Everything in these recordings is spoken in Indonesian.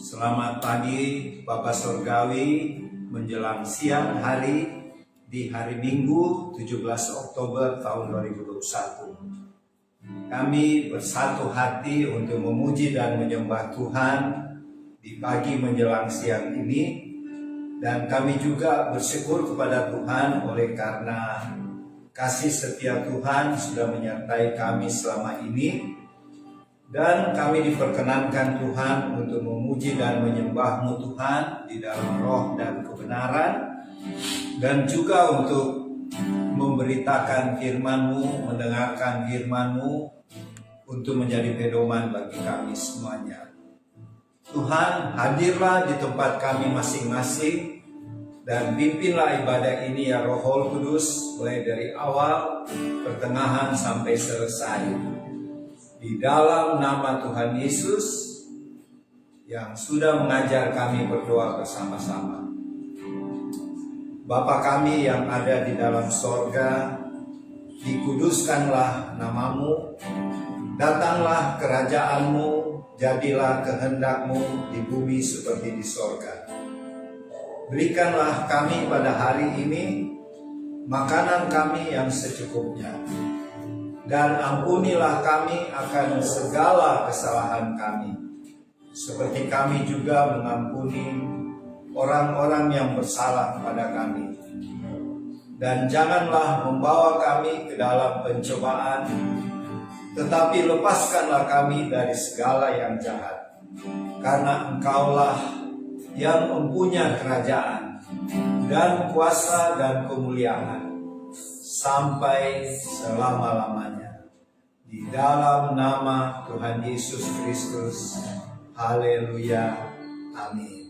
Selamat pagi Bapak Surgawi menjelang siang hari di hari Minggu 17 Oktober tahun 2021. Kami bersatu hati untuk memuji dan menyembah Tuhan di pagi menjelang siang ini, dan kami juga bersyukur kepada Tuhan oleh karena kasih setia Tuhan sudah menyertai kami selama ini. Dan kami diperkenankan Tuhan untuk memuji dan menyembah-Mu Tuhan di dalam roh dan kebenaran, dan juga untuk memberitakan firman-Mu, mendengarkan firman-Mu untuk menjadi pedoman bagi kami semuanya. Tuhan, hadirlah di tempat kami masing-masing dan pimpinlah ibadah ini ya Roh Kudus, mulai dari awal, pertengahan sampai selesai. Di dalam nama Tuhan Yesus yang sudah mengajar kami berdoa bersama-sama. Bapa kami yang ada di dalam sorga, dikuduskanlah nama-Mu, datanglah kerajaan-Mu, jadilah kehendak-Mu di bumi seperti di sorga. Berikanlah kami pada hari ini makanan kami yang secukupnya. Dan ampunilah kami akan segala kesalahan kami, seperti kami juga mengampuni orang-orang yang bersalah kepada kami. Dan janganlah membawa kami ke dalam pencobaan, tetapi lepaskanlah kami dari segala yang jahat. Karena Engkaulah yang mempunyai kerajaan, dan kuasa dan kemuliaan, sampai selama-lamanya. Di dalam nama Tuhan Yesus Kristus. Haleluya. Amin.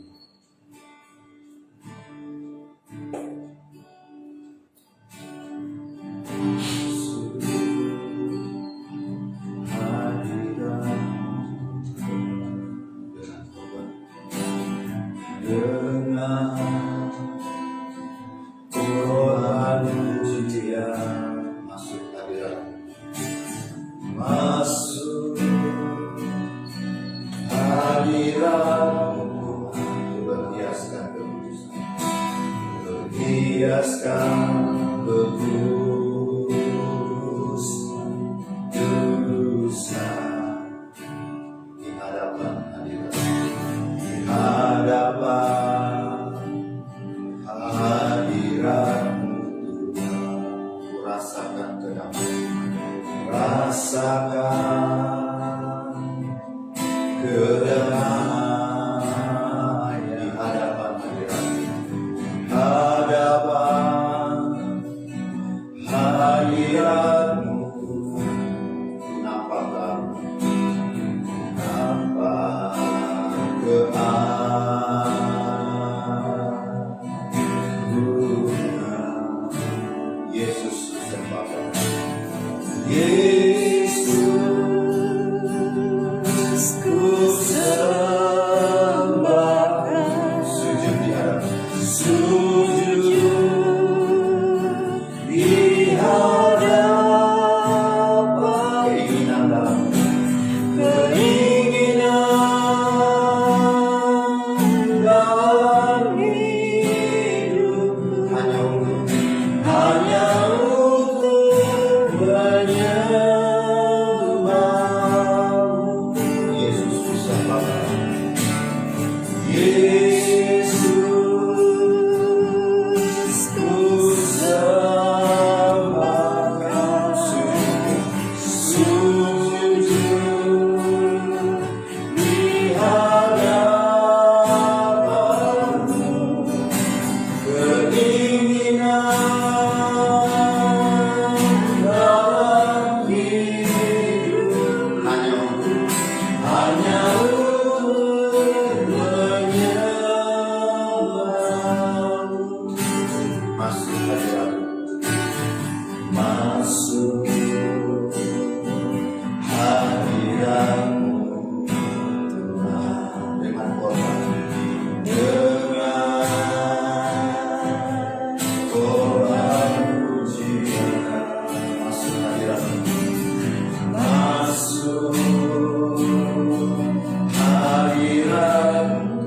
Hadirat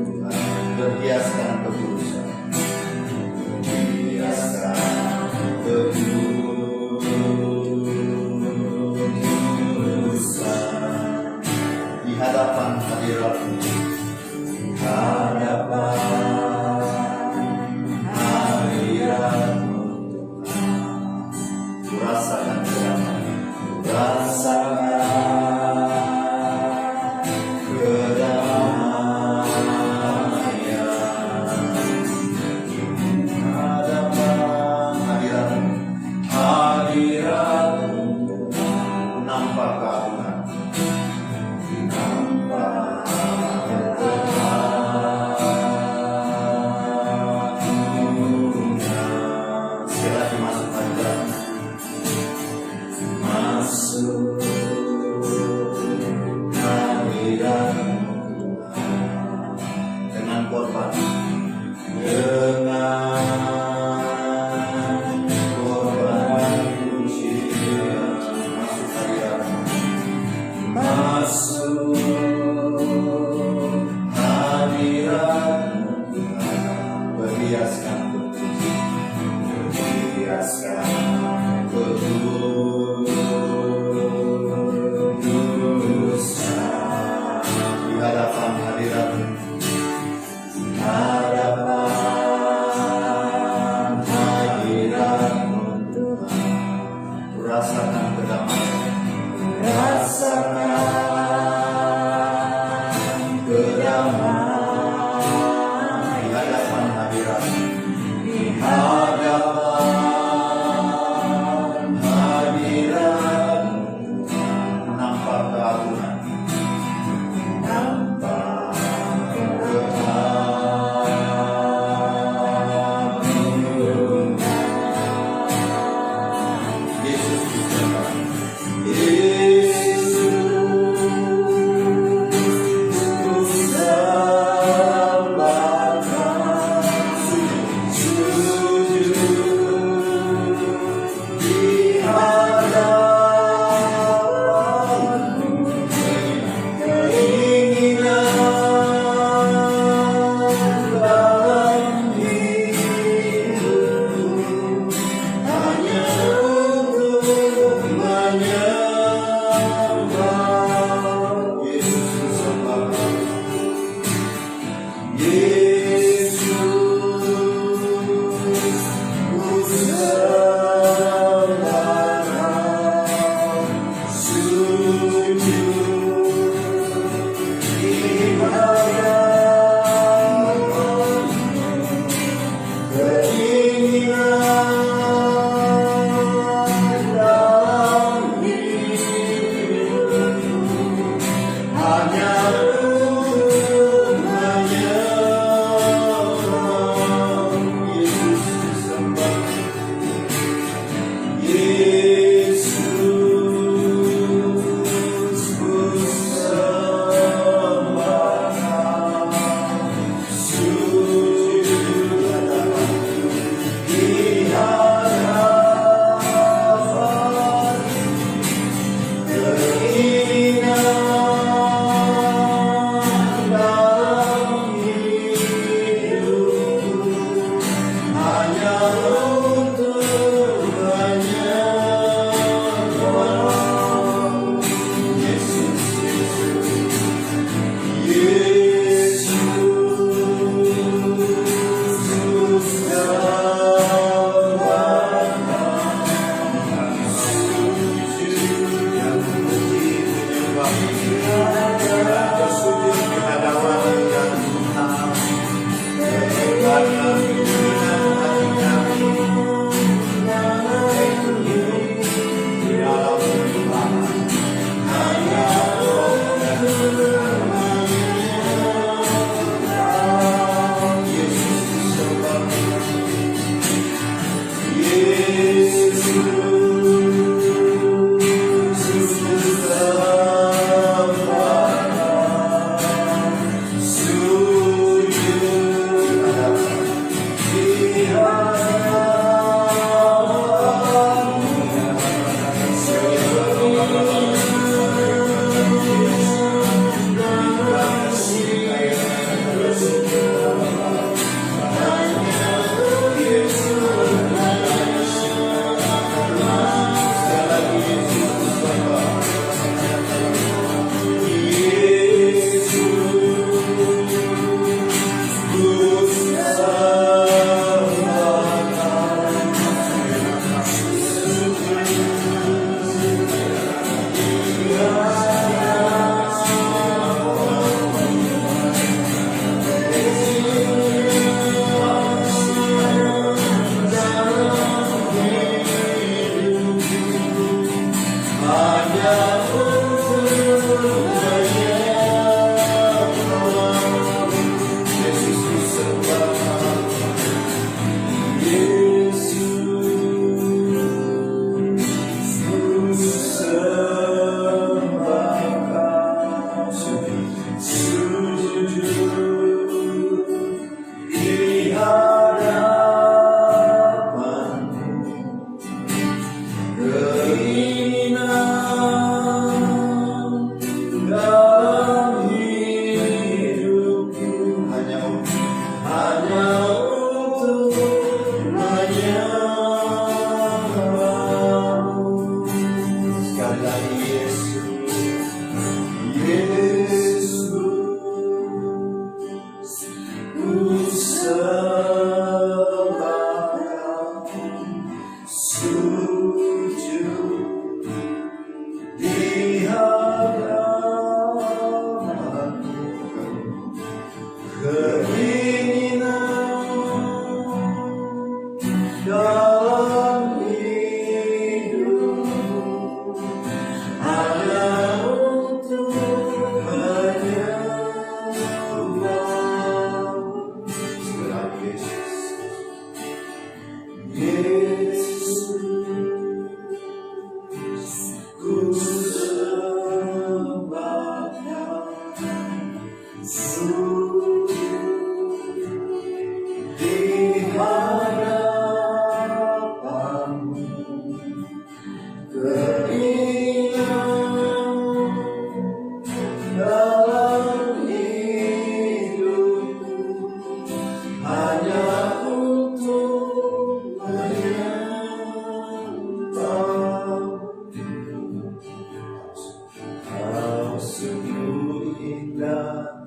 Dalam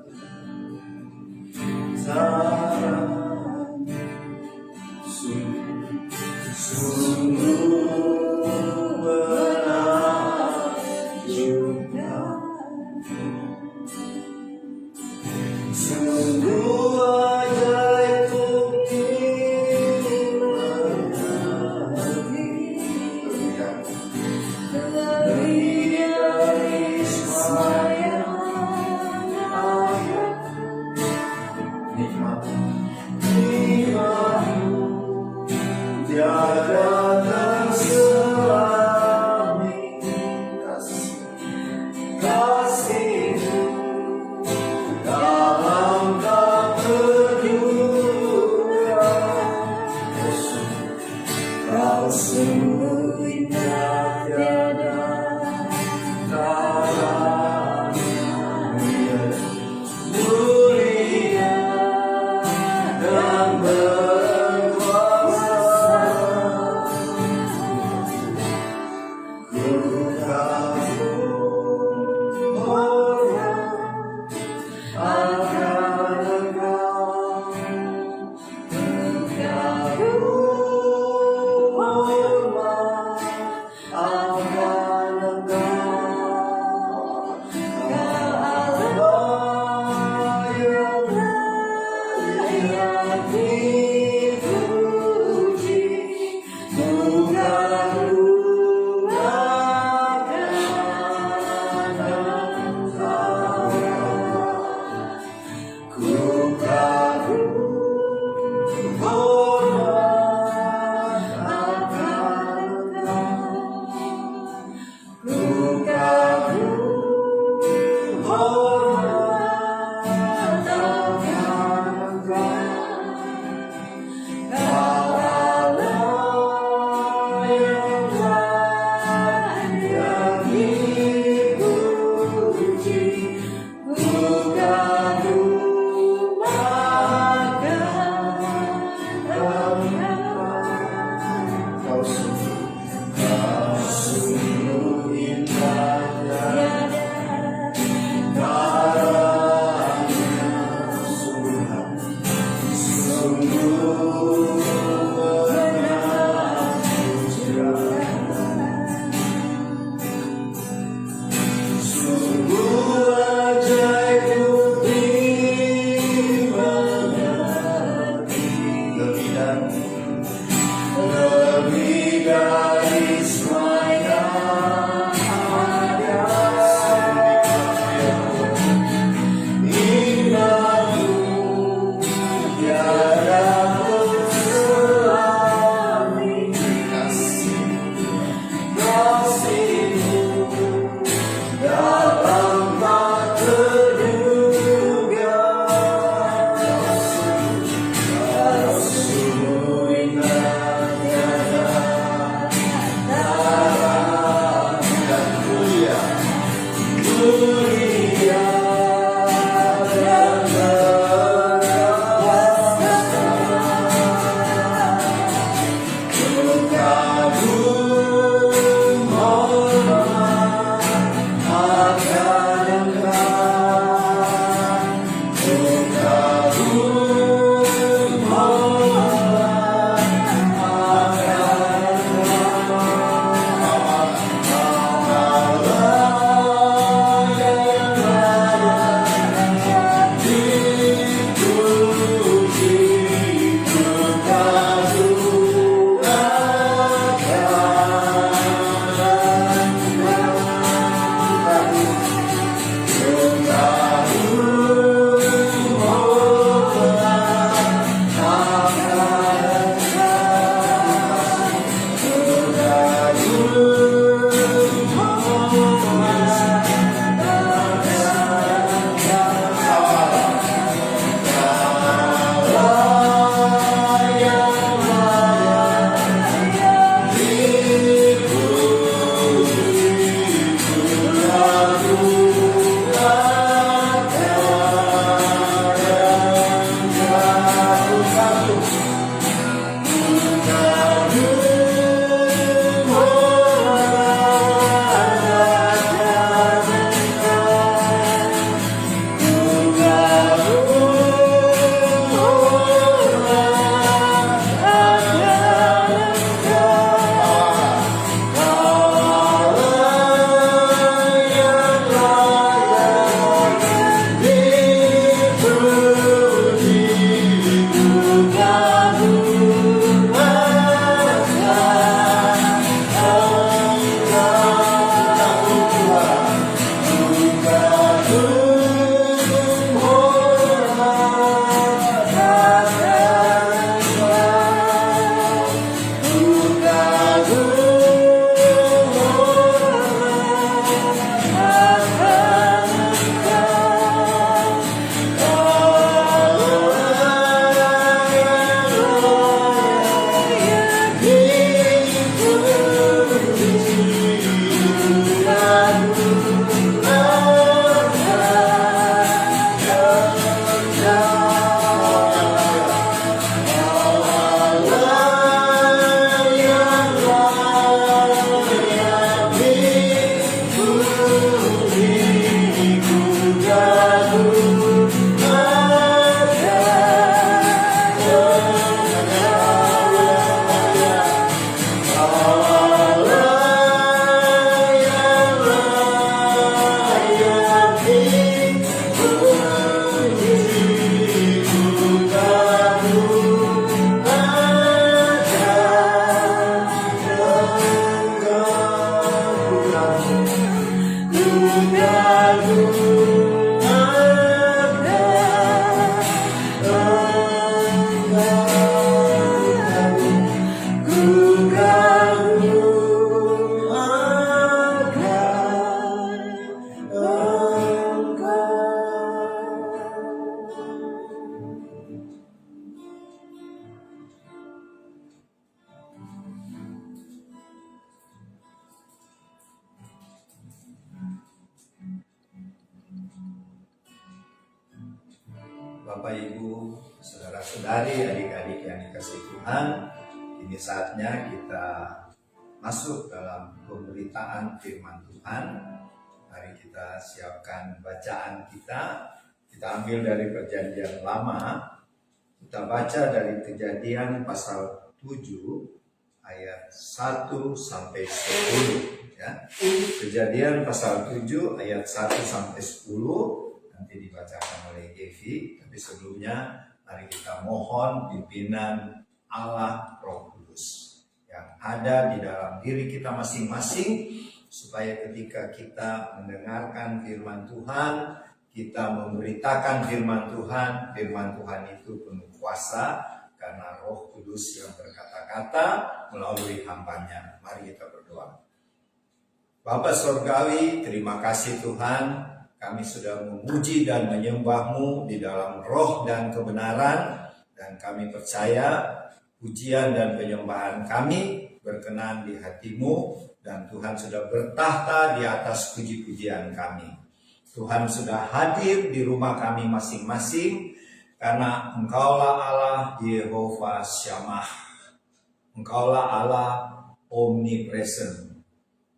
Bapak, Ibu, saudara-saudari, adik-adik yang dikasihi Tuhan, ini saatnya kita masuk dalam pemberitaan firman Tuhan. Mari kita siapkan bacaan kita. Kita ambil dari Perjanjian Lama. Kita baca dari Kejadian pasal 7 ayat 1 sampai 10 ya. Kejadian pasal 7 ayat 1 sampai 10 nanti dibacakan oleh Evi, tapi sebelumnya mari kita mohon pimpinan Allah Roh Kudus yang ada di dalam diri kita masing-masing, supaya ketika kita mendengarkan firman Tuhan, kita memberitakan firman Tuhan itu penuh kuasa karena Roh Kudus yang berkata-kata melalui hambanya. Mari kita berdoa. Bapa Surgawi, terima kasih Tuhan, kami sudah memuji dan menyembah-Mu di dalam roh dan kebenaran, dan kami percaya pujian dan penyembahan kami berkenan di hati-Mu, dan Tuhan sudah bertahta di atas puji-pujian kami. Tuhan sudah hadir di rumah kami masing-masing, karena Engkaulah Allah Yehova Shammah. Engkaulah Allah omnipresent.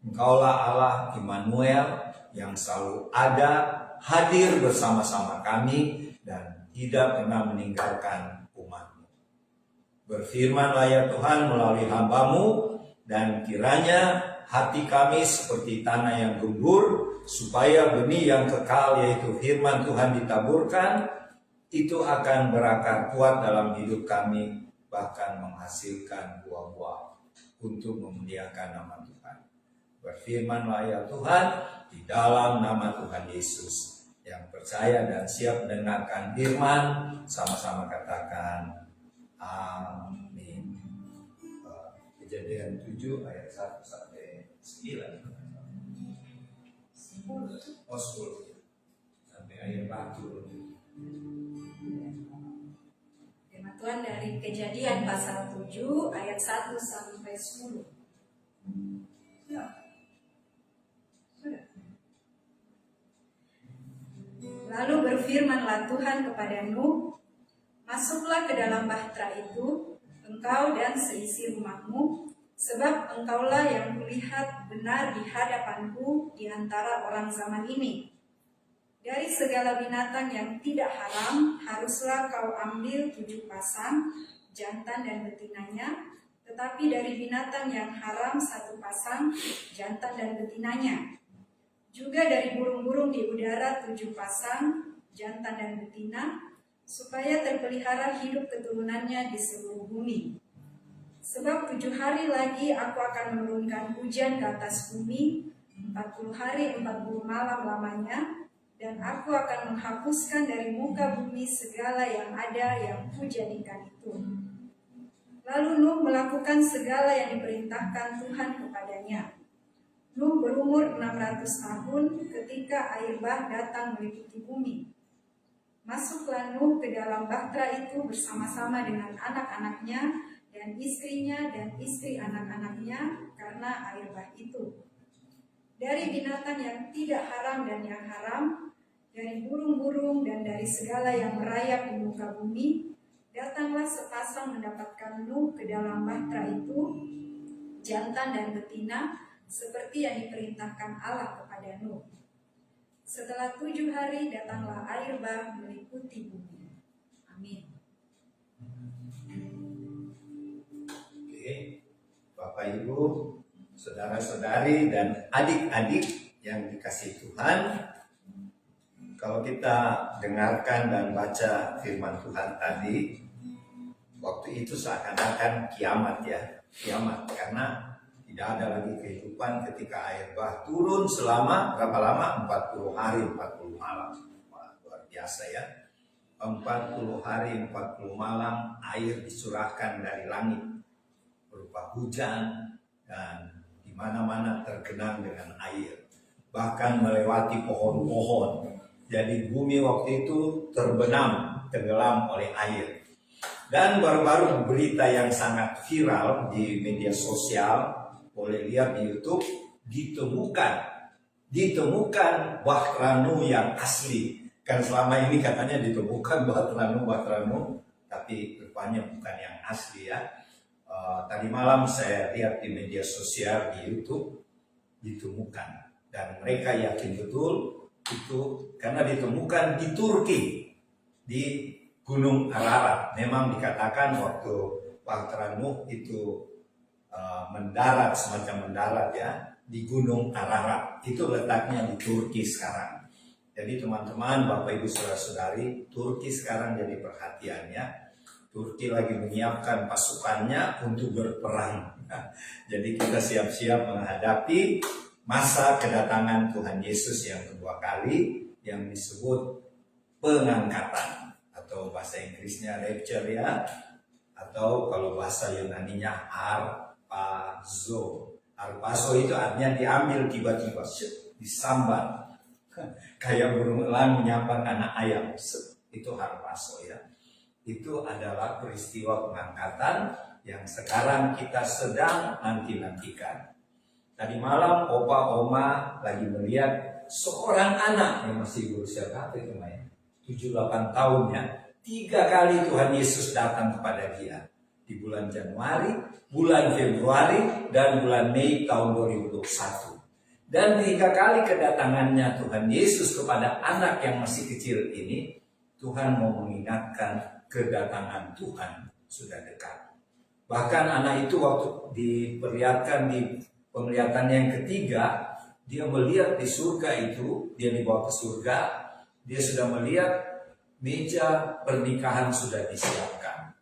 Engkaulah Allah Immanuel yang selalu ada, hadir bersama-sama kami, dan tidak pernah meninggalkan umat-Mu. Berfirmanlah ya Tuhan melalui hamba-Mu, dan kiranya hati kami seperti tanah yang gembur, supaya benih yang kekal yaitu firman Tuhan ditaburkan, itu akan berakar kuat dalam hidup kami, bahkan menghasilkan buah-buah untuk memuliakan nama Tuhan. Berfirmanlah ya Tuhan di dalam nama Tuhan Yesus. Yang percaya dan siap mendengarkan firman, sama-sama katakan amin. Kejadian 7 ayat 1 sampai 9. Oh, 10 sampai air batu. Firman Tuhan dari Kejadian pasal 7 ayat 1 sampai 10. Ya. Sudah. Lalu berfirmanlah Tuhan kepada Nuh, masuklah ke dalam bahtera itu, engkau dan seisi rumahmu, sebab engkaulah yang kulihat benar di hadapanku di antara orang zaman ini. Dari segala binatang yang tidak haram, haruslah kau ambil 7 pasang, jantan dan betinanya, tetapi dari binatang yang haram 1 pasang, jantan dan betinanya. Juga dari burung-burung di udara 7 pasang, jantan dan betina, supaya terpelihara hidup keturunannya di seluruh bumi. Sebab 7 hari lagi aku akan menurunkan hujan ke atas bumi, 40 hari 40 malam lamanya, dan aku akan menghapuskan dari muka bumi segala yang ada yang kujadikan itu. Lalu Nuh melakukan segala yang diperintahkan Tuhan kepadanya. Nuh berumur 600 tahun ketika air bah datang meliputi bumi. Masuklah Nuh ke dalam bahtera itu bersama-sama dengan anak-anaknya dan istrinya dan istri anak-anaknya, karena air bah itu. Dari binatang yang tidak haram dan yang haram, dari burung-burung dan dari segala yang merayap di muka bumi, datanglah sepasang mendapatkan Nuh ke dalam bahtera itu, jantan dan betina, seperti yang diperintahkan Allah kepada Nuh. Setelah 7 hari datanglah air bah meliputi bumi. Amin. Oke, Bapak Ibu, saudara-saudari dan adik-adik yang dikasihi Tuhan, kalau kita dengarkan dan baca firman Tuhan tadi, waktu itu seakan-akan kiamat ya, kiamat, karena tidak ada lagi kehidupan ketika air bah turun selama berapa lama? 40 hari 40 malam. Wah, luar biasa ya. 40 hari 40 malam air disurahkan dari langit berupa hujan, dan di mana-mana tergenang dengan air, bahkan melewati pohon-pohon. Jadi bumi waktu itu terbenam, tenggelam oleh air. Dan baru-baru berita yang sangat viral di media sosial, boleh lihat di YouTube, ditemukan bahtera Nuh yang asli. Kan selama ini katanya ditemukan bahtera-Nu, tapi rupanya bukan yang asli ya. Tadi malam saya lihat di media sosial di YouTube ditemukan, dan mereka yakin betul itu karena ditemukan di Turki, di Gunung Ararat. Memang dikatakan waktu bahtera Nuh itu mendarat, semacam mendarat ya, di Gunung Ararat. Itu letaknya di Turki sekarang. Jadi teman-teman, Bapak Ibu Saudara-saudari, Turki sekarang jadi perhatiannya. Turki lagi menyiapkan pasukannya untuk berperang. Jadi kita siap-siap menghadapi masa kedatangan Tuhan Yesus yang kedua kali, yang disebut pengangkatan, atau bahasa Inggrisnya rapture ya, atau kalau bahasa Yunaninya harpazo. Harpazo itu artinya diambil tiba-tiba, disambar. Kayak burung elang menyambar anak ayam, itu harpazo ya. Itu adalah peristiwa pengangkatan yang sekarang kita sedang nanti-nantikan. Tadi malam opa oma lagi melihat seorang anak yang masih berusia berapa itu main? 7-8 tahun ya. 3 kali Tuhan Yesus datang kepada dia. Di bulan Januari, bulan Februari, dan bulan Mei tahun 2021. Dan 3 kali kedatangannya Tuhan Yesus kepada anak yang masih kecil ini, Tuhan mau mengingatkan kedatangan Tuhan sudah dekat. Bahkan anak itu waktu diperlihatkan di penglihatan yang ketiga, dia melihat di surga itu, dia dibawa ke surga, dia sudah melihat meja pernikahan sudah disiapkan.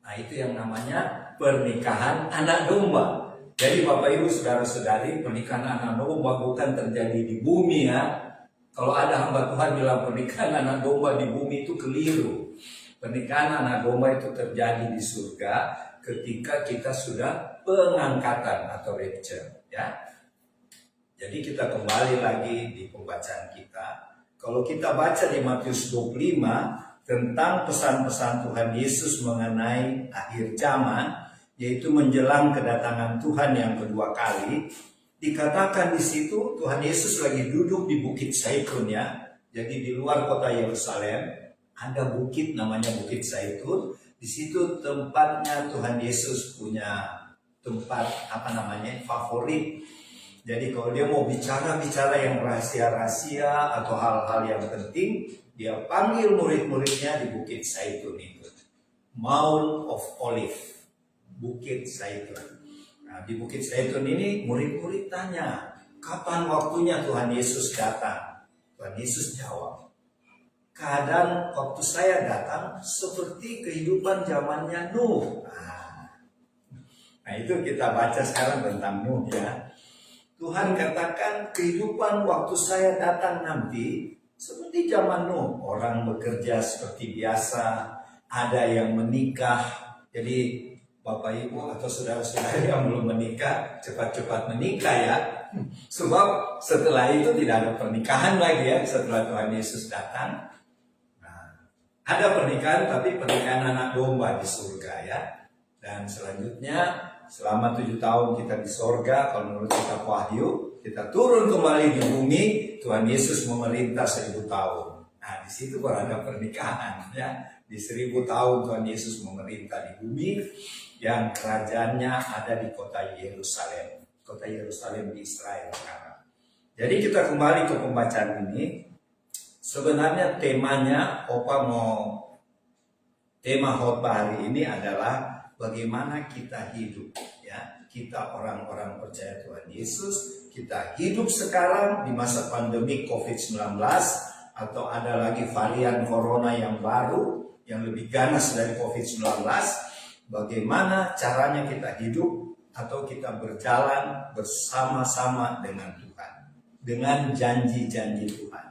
Nah itu yang namanya pernikahan anak domba. Jadi Bapak Ibu Saudara-saudari, pernikahan anak domba bukan terjadi di bumi ya. Kalau ada hamba Tuhan bilang pernikahan anak domba di bumi itu keliru. Pernikahan anak domba itu terjadi di surga ketika kita sudah pengangkatan atau rapture ya. Jadi kita kembali lagi di pembacaan kita. Kalau kita baca di Matius 25 tentang pesan-pesan Tuhan Yesus mengenai akhir zaman, yaitu menjelang kedatangan Tuhan yang kedua kali, dikatakan di situ Tuhan Yesus lagi duduk di Bukit Zaitun ya. Jadi di luar kota Yerusalem ada bukit namanya Bukit Zaitun. Di situ tempatnya Tuhan Yesus punya tempat favorit. Jadi kalau dia mau bicara yang rahasia-rahasia atau hal-hal yang penting, dia panggil murid-muridnya di Bukit Zaitun itu. Mount of Olive. Bukit Zaitun. Nah, di Bukit Zaitun ini murid-murid tanya, kapan waktunya Tuhan Yesus datang? Tuhan Yesus jawab, keadaan waktu saya datang seperti kehidupan zamannya Nuh. Nah itu kita baca sekarang tentang Nuh ya. Tuhan katakan kehidupan waktu saya datang nanti seperti zaman Nuh. Orang bekerja seperti biasa, ada yang menikah. Jadi Bapak Ibu atau saudara-saudara yang belum menikah, cepat-cepat menikah ya. Sebab setelah itu tidak ada pernikahan lagi ya, setelah Tuhan Yesus datang. Nah, ada pernikahan tapi pernikahan anak domba di surga ya. Dan selanjutnya selama 7 tahun kita di surga, kalau menurut kitab Wahyu, kita turun kembali di bumi, Tuhan Yesus memerintah 1000 tahun. Nah, di situ baru ada pernikahan ya. Di 1000 tahun Tuhan Yesus memerintah di bumi, yang kerajaannya ada di kota Yerusalem. Kota Yerusalem di Israel sekarang. Jadi kita kembali ke pembacaan ini. Sebenarnya tema khotbah hari ini adalah bagaimana kita hidup ya. Kita orang-orang percaya Tuhan Yesus, kita hidup sekarang di masa pandemi COVID-19, atau ada lagi varian corona yang baru yang lebih ganas dari COVID-19. Bagaimana caranya kita hidup atau kita berjalan bersama-sama dengan Tuhan, dengan janji-janji Tuhan.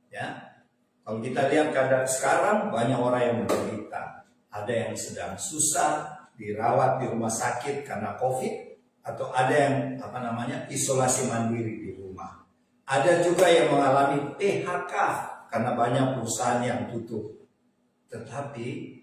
Ya, kalau kita lihat keadaan sekarang banyak orang yang menderita, ada yang sedang susah dirawat di rumah sakit karena COVID, atau ada yang isolasi mandiri di rumah. Ada juga yang mengalami PHK karena banyak perusahaan yang tutup. Tetapi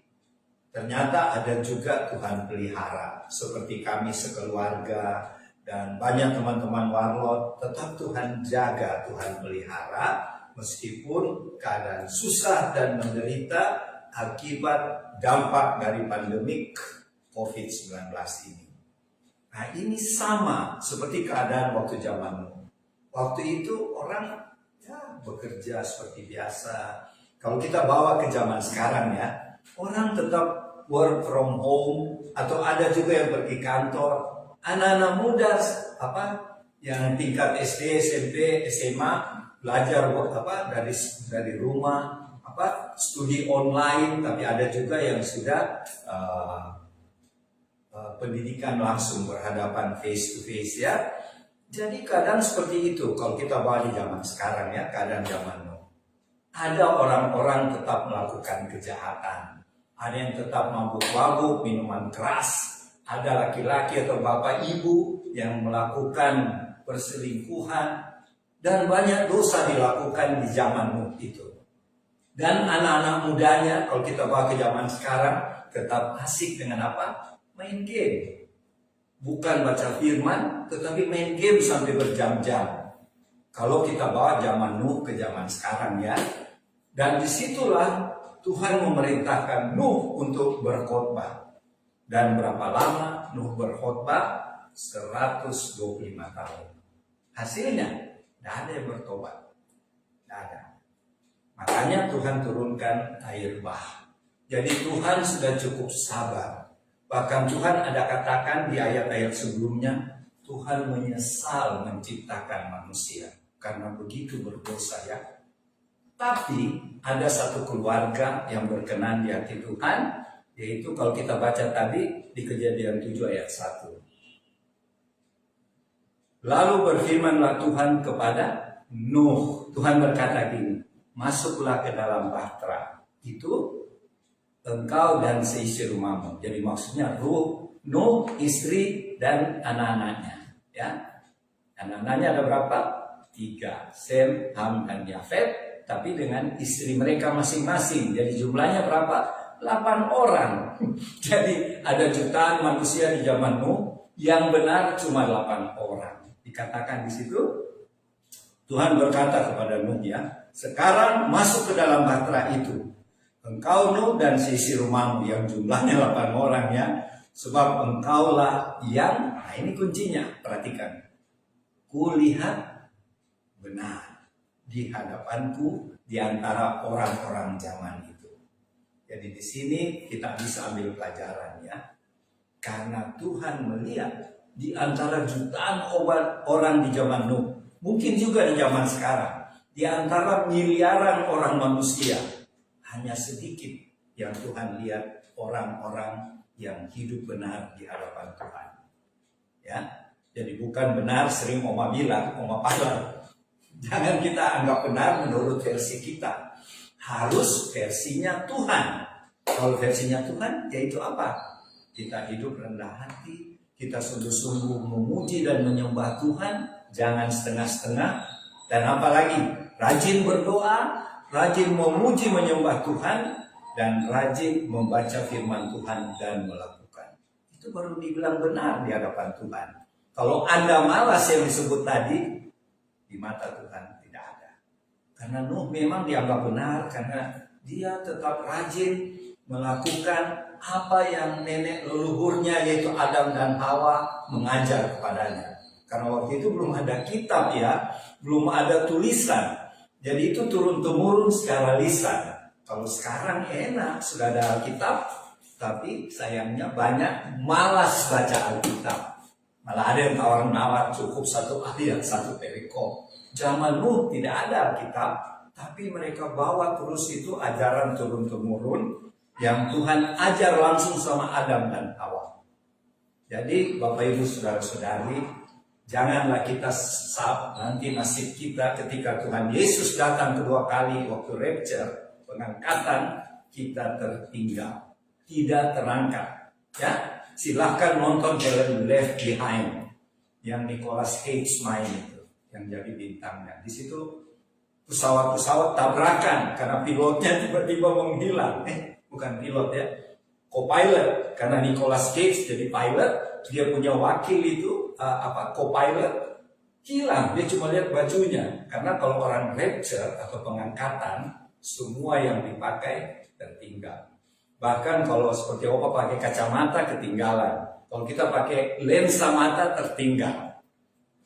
ternyata ada juga Tuhan pelihara, seperti kami sekeluarga dan banyak teman-teman warlot, tetap Tuhan jaga, Tuhan pelihara, meskipun keadaan susah dan menderita akibat dampak dari pandemik COVID-19 ini. Nah, ini sama seperti keadaan waktu zaman Nuh. Waktu itu orang bekerja seperti biasa. Kalau kita bawa ke zaman sekarang ya, orang tetap work from home atau ada juga yang pergi kantor. Anak-anak muda yang tingkat SD, SMP, SMA belajar dari rumah, studi online, tapi ada juga yang sudah pendidikan langsung berhadapan face to face ya. Jadi keadaan seperti itu kalau kita bawa di zaman sekarang ya, keadaan zaman Nuh. Ada orang-orang tetap melakukan kejahatan, ada yang tetap mabuk-mabuk, minuman keras, ada laki-laki atau bapak ibu yang melakukan perselingkuhan, dan banyak dosa dilakukan di zaman Nuh itu. Dan anak-anak mudanya kalau kita bawa ke zaman sekarang tetap asik dengan apa? Main game. Bukan baca firman, tetapi main game sampai berjam-jam. Kalau kita bawa zaman Nuh ke zaman sekarang ya. Dan disitulah Tuhan memerintahkan Nuh untuk berkhotbah. Dan berapa lama Nuh berkhotbah? 125 tahun. Hasilnya, tidak ada yang bertobat. Tidak ada. Makanya Tuhan turunkan air bah. Jadi Tuhan sudah cukup sabar. Bahkan Tuhan ada katakan di ayat-ayat sebelumnya, Tuhan menyesal menciptakan manusia karena begitu berdosa ya. Tapi ada satu keluarga yang berkenan di hati Tuhan, yaitu kalau kita baca tadi di Kejadian 7 ayat 1. Lalu berfirmanlah Tuhan kepada Nuh. Tuhan berkata gini, masuklah ke dalam bahtera itu, engkau dan seisi rumahmu. Jadi maksudnya Nuh, istri dan anak-anaknya. Ya, anak-anaknya ada berapa? 3, Sem, Ham, dan Yafet. Tapi dengan istri mereka masing-masing. Jadi jumlahnya berapa? 8 orang. Jadi ada jutaan manusia di zaman Nuh, yang benar cuma 8 orang. Dikatakan di situ, Tuhan berkata kepada Nuh ya, sekarang masuk ke dalam bahtera itu. Engkau Nuh dan seisi rumahmu, yang jumlahnya 8 orang ya. Sebab engkaulah yang, nah ini kuncinya, perhatikan. Kulihat benar di hadapanku di antara orang-orang zaman itu. Jadi di sini kita bisa ambil pelajaran ya. Karena Tuhan melihat di antara jutaan orang di zaman Nuh, mungkin juga di zaman sekarang, di antara miliaran orang manusia, hanya sedikit yang Tuhan lihat orang-orang yang hidup benar di hadapan Tuhan. Ya, jadi bukan benar sering Oma bilang, Oma Pahala. Jangan kita anggap benar menurut versi kita. Harus versinya Tuhan. Kalau versinya Tuhan, yaitu apa? Kita hidup rendah hati, kita sungguh-sungguh memuji dan menyembah Tuhan, jangan setengah-setengah, dan apalagi rajin berdoa, rajin memuji menyembah Tuhan, dan rajin membaca firman Tuhan dan melakukan. Itu baru dibilang benar di hadapan Tuhan. Kalau Anda malas yang disebut tadi, di mata Tuhan tidak ada. Karena Nuh memang dianggap benar karena dia tetap rajin melakukan apa yang nenek leluhurnya yaitu Adam dan Hawa mengajar kepadanya. Karena waktu itu belum ada kitab ya, belum ada tulisan. Jadi itu turun-temurun secara lisan. Kalau sekarang enak, sudah ada Alkitab, tapi sayangnya banyak malas baca Alkitab. Malah ada yang tawar-menawar cukup 1 ayat, 1 perikop. Zaman Nuh tidak ada Alkitab, tapi mereka bawa terus itu ajaran turun-temurun yang Tuhan ajar langsung sama Adam dan Hawa. Jadi Bapak Ibu Saudara-saudari, janganlah kita nanti nasib kita ketika Tuhan Yesus datang kedua kali waktu rapture, pengangkatan, kita tertinggal, tidak terangkat. Ya, silahkan nonton film Left Behind yang Nicolas Cage main itu, yang jadi bintangnya. Di situ pesawat-pesawat tabrakan karena pilotnya tiba-tiba menghilang. Bukan pilot ya, co-pilot, karena Nicolas Cage jadi pilot, dia punya wakil itu co-pilot hilang, dia cuma lihat bajunya. Karena kalau orang rapture atau pengangkatan, semua yang dipakai tertinggal. Bahkan kalau seperti Opa pakai kacamata ketinggalan. Kalau kita pakai lensa mata tertinggal.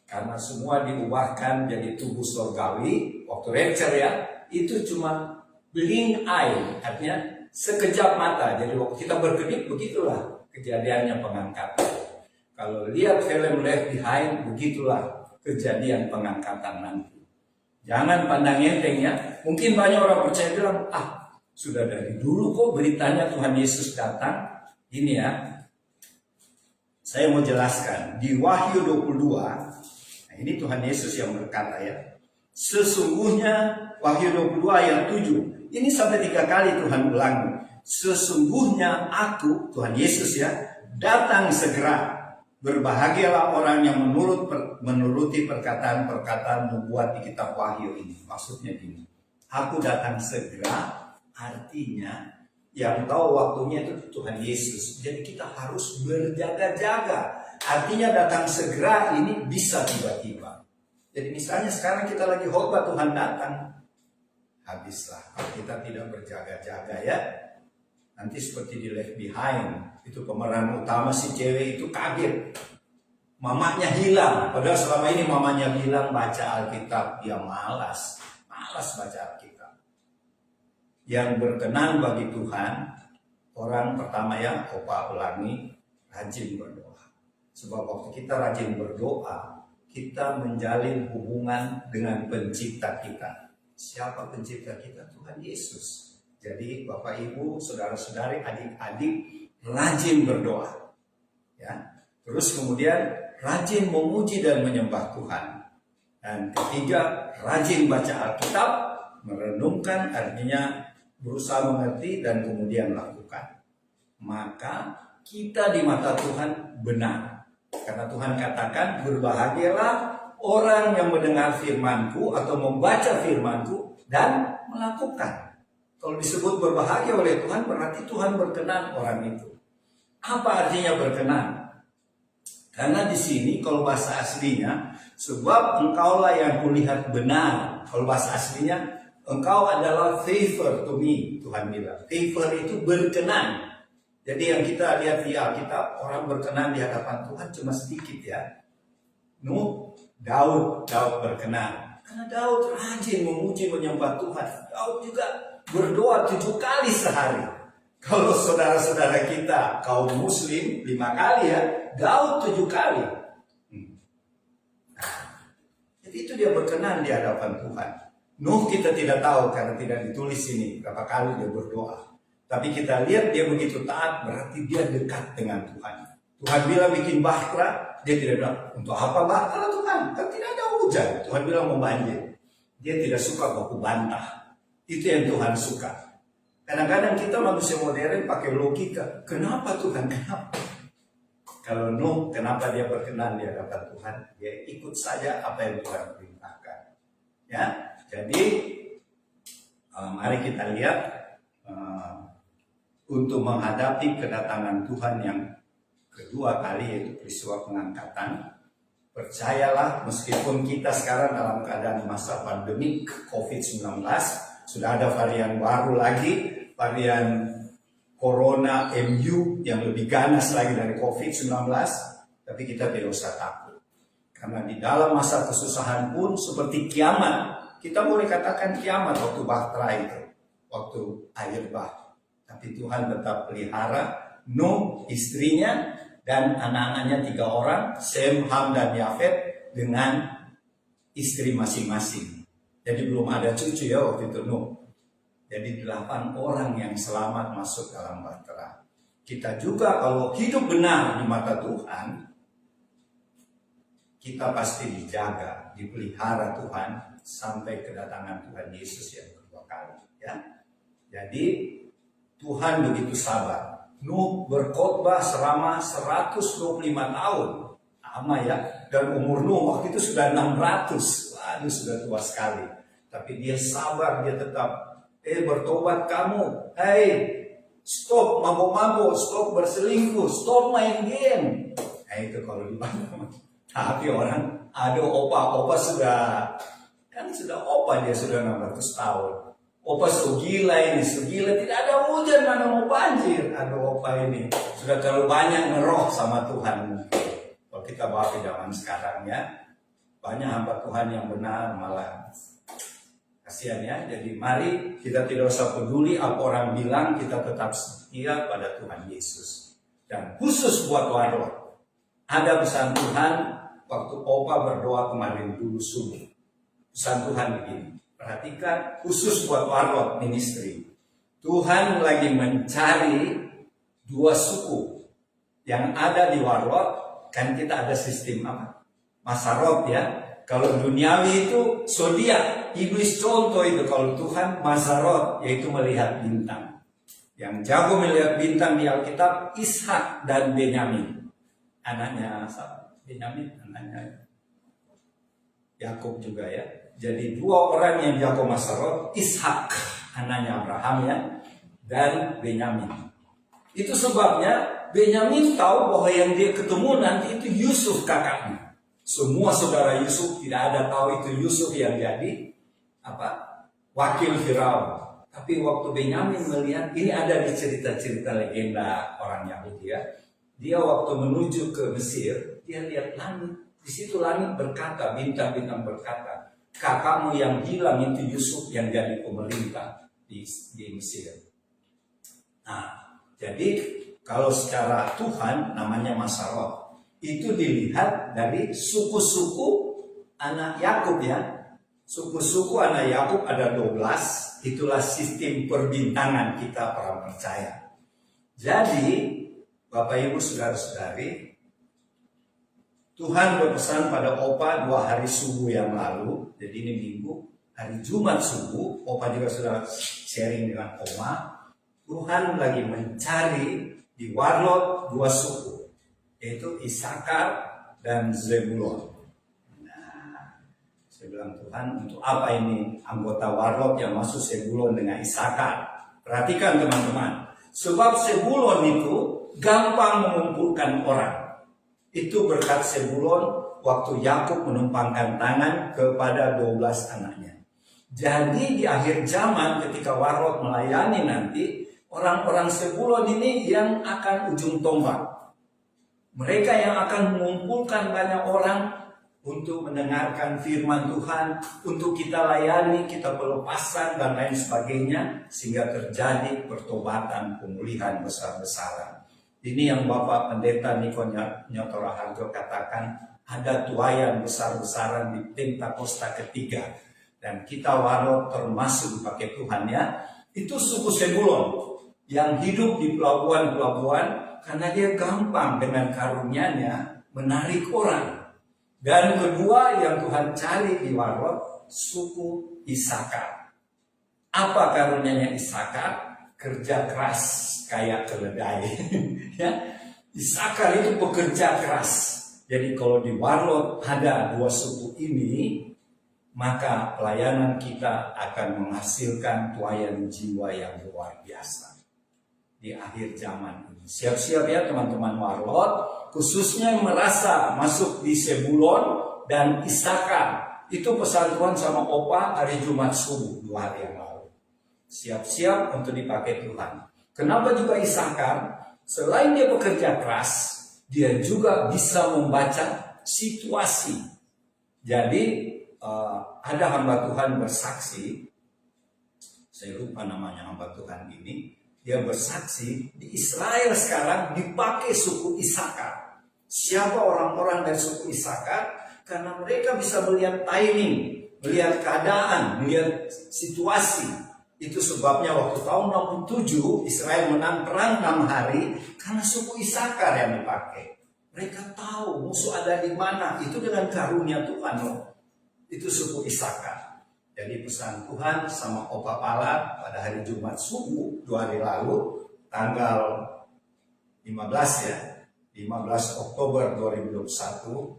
Karena semua diubahkan jadi tubuh surgawi. Waktu rapture ya, itu cuma blink eye, artinya sekejap mata. Jadi waktu kita berkedip, begitulah kejadiannya pengangkatan. Kalau lihat film Left Behind, begitulah kejadian pengangkatan nanti. Jangan pandang enteng ya. Mungkin banyak orang percaya bilang, sudah dari dulu kok beritanya Tuhan Yesus datang. Ini ya, saya mau jelaskan. Di Wahyu 22, nah ini Tuhan Yesus yang berkata ya. Sesungguhnya, Wahyu 22 ayat 7. Ini sampai 3 kali Tuhan ulangi. Sesungguhnya aku, Tuhan Yesus ya, datang segera. Berbahagialah orang yang menuruti perkataan-perkataan nubuat di kitab Wahyu ini. Maksudnya gini, aku datang segera, artinya yang tahu waktunya itu Tuhan Yesus. Jadi kita harus berjaga-jaga. Artinya datang segera ini bisa tiba-tiba. Jadi misalnya sekarang kita lagi khotbah Tuhan datang, habislah kalau kita tidak berjaga-jaga ya. Nanti seperti di Left Behind, itu pemeran utama si cewek itu kaget. Mamanya hilang, padahal selama ini mamanya bilang baca Alkitab, dia malas baca Alkitab. Yang berkenan bagi Tuhan, orang pertama yang Opa ulangi, rajin berdoa. Sebab waktu kita rajin berdoa, kita menjalin hubungan dengan pencipta kita. Siapa pencipta kita? Tuhan Yesus. Jadi Bapak Ibu, saudara-saudari, adik-adik rajin berdoa. Ya. Terus kemudian rajin memuji dan menyembah Tuhan. Dan ketiga, rajin baca Alkitab, merenungkan, artinya berusaha mengerti dan kemudian lakukan. Maka kita di mata Tuhan benar. Karena Tuhan katakan, berbahagialah orang yang mendengar firman-Ku atau membaca firman-Ku dan melakukan. Kalau disebut berbahagia oleh Tuhan, berarti Tuhan berkenan orang itu. Apa artinya berkenan? Karena di sini kalau bahasa aslinya, sebab engkaulah yang kulihat benar. Kalau bahasa aslinya, engkau adalah favor to me, Tuhan bilang. Favor itu berkenan. Jadi yang kita lihat di Alkitab, orang berkenan di hadapan Tuhan cuma sedikit ya. Daud berkenan. Karena Daud rajin memuji menyembah Tuhan. Daud juga berdoa 7 kali sehari. Kalau saudara-saudara kita kaum muslim 5 kali ya, Daud 7 kali. Jadi itu dia berkenan di hadapan Tuhan. Nuh kita tidak tahu karena tidak ditulis ini berapa kali dia berdoa. Tapi kita lihat dia begitu taat, berarti dia dekat dengan Tuhan. Tuhan bilang bikin bahtera, dia tidak bilang, untuk apa bahtera Tuhan? Kan tidak ada hujan. Tuhan bilang mau banjir. Dia tidak suka baku bantah. Itu yang Tuhan suka. Kadang-kadang kita manusia modern pakai logika. Kenapa Tuhan? Kenapa? Kalau Nuh, kenapa dia berkenan di hadapan Tuhan? Dia ikut saja apa yang Tuhan perintahkan. Ya, jadi mari kita lihat untuk menghadapi kedatangan Tuhan yang kedua kali, yaitu peristiwa pengangkatan. Percayalah, meskipun kita sekarang dalam keadaan masa pandemi COVID-19, sudah ada varian baru lagi, varian Corona MU yang lebih ganas lagi dari COVID-19, tapi kita tidak usah takut. Karena di dalam masa kesusahan pun seperti kiamat, kita boleh katakan kiamat waktu bahtera itu, waktu air bah. Tapi Tuhan tetap pelihara Nuh, istrinya, dan anak-anaknya 3 orang, Sem, Ham, dan Yafet, dengan istri masing-masing. Jadi belum ada cucu ya waktu itu Nuh. Jadi 8 orang yang selamat masuk dalam bahtera. Kita juga kalau hidup benar di mata Tuhan, kita pasti dijaga, dipelihara Tuhan sampai kedatangan Tuhan Yesus yang kedua kali. Ya. Jadi Tuhan begitu sabar. Nuh berkhotbah selama 125 tahun. Lama ya. Dan umur Nuh waktu itu sudah 600. Waduh, sudah tua sekali. Tapi dia sabar, dia tetap bertobat kamu. Hei, stop mabuk-mabuk, stop berselingkuh, stop main game. Nah itu kalau dibantu Tapi orang, ada opa sudah, kan sudah opa dia sudah 600 tahun. Opa so gila ini, so gila, tidak ada hujan, mana mau banjir. Aduh opa ini, sudah terlalu banyak ngeroh sama Tuhan. Kalau kita bawa ke zaman sekarang ya, banyak hamba Tuhan yang benar malah kasihan ya. Jadi mari kita tidak usah peduli apa orang bilang, kita tetap setia pada Tuhan Yesus. Dan khusus buat Warlot, ada pesan Tuhan waktu opa berdoa kemarin dulu subuh. Pesan Tuhan begini, perhatikan khusus buat Warlot ministry. Tuhan lagi mencari 2 suku yang ada di Warlot. Kan kita ada sistem apa? Masarot ya. Kalau duniawi itu zodiak, iblis contoh itu. Kalau Tuhan Masarot, yaitu melihat bintang. Yang jago melihat bintang di Alkitab, Ishak dan Benyamin. Anaknya Benyamin, anaknya Yakub juga ya. Jadi 2 orang yang jago Masarot, Ishak, anaknya Abraham ya, dan Benyamin. Itu sebabnya Benyamin tahu bahwa yang dia ketemu nanti itu Yusuf kakaknya. Semua saudara Yusuf tidak ada tahu itu Yusuf yang jadi wakil Firaun. Tapi waktu Benyamin melihat, ini ada di cerita-cerita legenda orang Yahudi ya. Dia waktu menuju ke Mesir, dia lihat langit. Di situ langit berkata, bintang-bintang berkata, kakakmu yang hilang itu Yusuf yang jadi pemerintah di Mesir. Nah, jadi kalau secara Tuhan namanya Masarot, itu dilihat dari suku-suku anak Yakub ya. Suku-suku anak Yakub ada 12. Itulah sistem perbintangan kita orang percaya. Jadi Bapak Ibu saudara-saudari, Tuhan berpesan pada opa 2 hari subuh yang lalu. Jadi ini minggu, hari Jumat subuh, opa juga sudah sharing dengan oma. Tuhan lagi mencari di Warlot 2 suku, yaitu Isakar dan Zebulon. Saya bilang, Tuhan, untuk apa ini anggota Warlot yang masuk Zebulon dengan Isakar? Perhatikan teman-teman, sebab Zebulon itu gampang mengumpulkan orang. Itu berkat Zebulon waktu Yakub menumpangkan tangan kepada 12 anaknya. Jadi di akhir zaman ketika Warlot melayani nanti, orang-orang Zebulon ini yang akan ujung tombak. Mereka yang akan mengumpulkan banyak orang untuk mendengarkan firman Tuhan, untuk kita layani, kita pelepasan dan lain sebagainya, sehingga terjadi pertobatan, pemulihan besar-besaran. Ini yang Bapak Pendeta Niko Nyotora Harjo katakan, ada tuayan besar-besaran di Pentakosta ketiga. Dan kita Warlot termasuk dipakai Tuhan ya. Itu suku Zebulon yang hidup di pelabuhan-pelabuhan karena dia gampang dengan karunia-Nya menarik orang. Dan kedua yang Tuhan cari di Warlot, suku Isakar. Apa karunia-Nya Isakar? Kerja keras kayak keledai. Ya, Isakar itu pekerja keras. Jadi kalau di Warlot ada 2 suku ini, maka pelayanan kita akan menghasilkan tuayan jiwa yang luar biasa di akhir zaman ini. Siap-siap ya teman-teman Warlot, khususnya yang merasa masuk di Zebulon dan Isakar. Itu pesan Tuhan sama opa hari Jumat subuh 2 hari yang lalu. Siap-siap untuk dipakai Tuhan. Kenapa juga Isakar? Selain dia bekerja keras, dia juga bisa membaca situasi. Jadi ada hamba Tuhan bersaksi, saya lupa namanya hamba Tuhan ini, dia bersaksi di Israel sekarang dipakai suku Isakar. Siapa orang-orang dari suku Isakar? Karena mereka bisa melihat timing, melihat keadaan, melihat situasi. Itu sebabnya waktu tahun 67 Israel menang perang 6 hari karena suku Isakar yang dipakai. Mereka tahu musuh ada di mana, itu dengan karunia Tuhan loh. Itu suku Isakar. Jadi pesan Tuhan sama Opa Pala pada hari Jumat subuh 2 hari lalu, tanggal 15 ya, 15 Oktober 2021,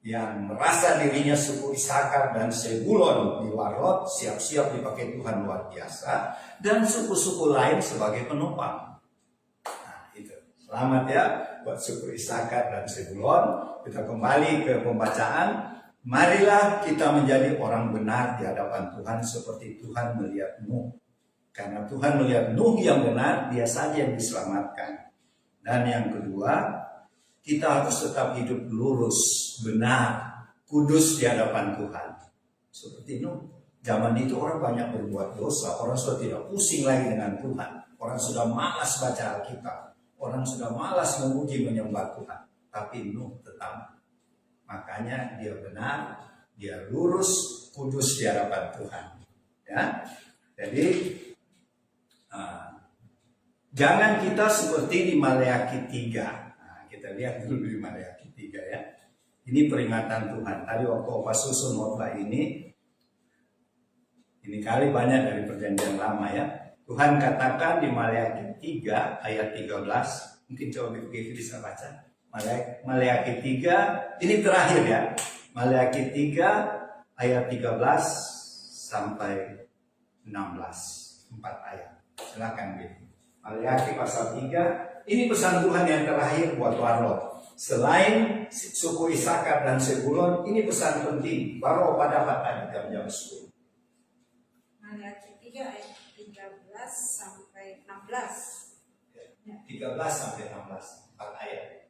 yang merasa dirinya suku Isakar dan Zebulon di Warlot, siap-siap dipakai Tuhan luar biasa, dan suku-suku lain sebagai penumpang. Nah itu, Selamat ya buat suku Isakar dan Zebulon. Kita kembali ke pembacaan. Marilah kita menjadi orang benar di hadapan Tuhan seperti Tuhan melihat Nuh. Karena Tuhan melihat Nuh yang benar, dia saja yang diselamatkan. Dan yang kedua, kita harus tetap hidup lurus, benar, kudus di hadapan Tuhan. Seperti Nuh. Zaman itu orang banyak berbuat dosa, orang sudah tidak pusing lagi dengan Tuhan. Orang sudah malas baca Alkitab, orang sudah malas memuji menyembah Tuhan. Tapi Nuh tetap. Makanya dia benar, dia lurus, kudus di hadapan Tuhan. Ya, jadi jangan kita seperti di Maleakhi 3. Nah, kita lihat dulu di Maleakhi 3 ya. Ini peringatan Tuhan. Tadi waktu Opa susun khotbah ini kali banyak dari perjanjian lama ya. Tuhan katakan di Maleakhi 3 ayat 13. Mungkin coba BPV bisa baca. Maleakhi 3, ini terakhir ya. Maleakhi 3 ayat 13 sampai 16. 4 ayat. Silakan gitu. Maleakhi pasal 3, ini pesan Tuhan yang terakhir buat Warlot. Selain suku Isakar dan Zebulon, ini pesan penting. Baru pada tadi jam 10. Maleakhi 3 ayat 13 sampai 16. 13 sampai 16, 4 ayat.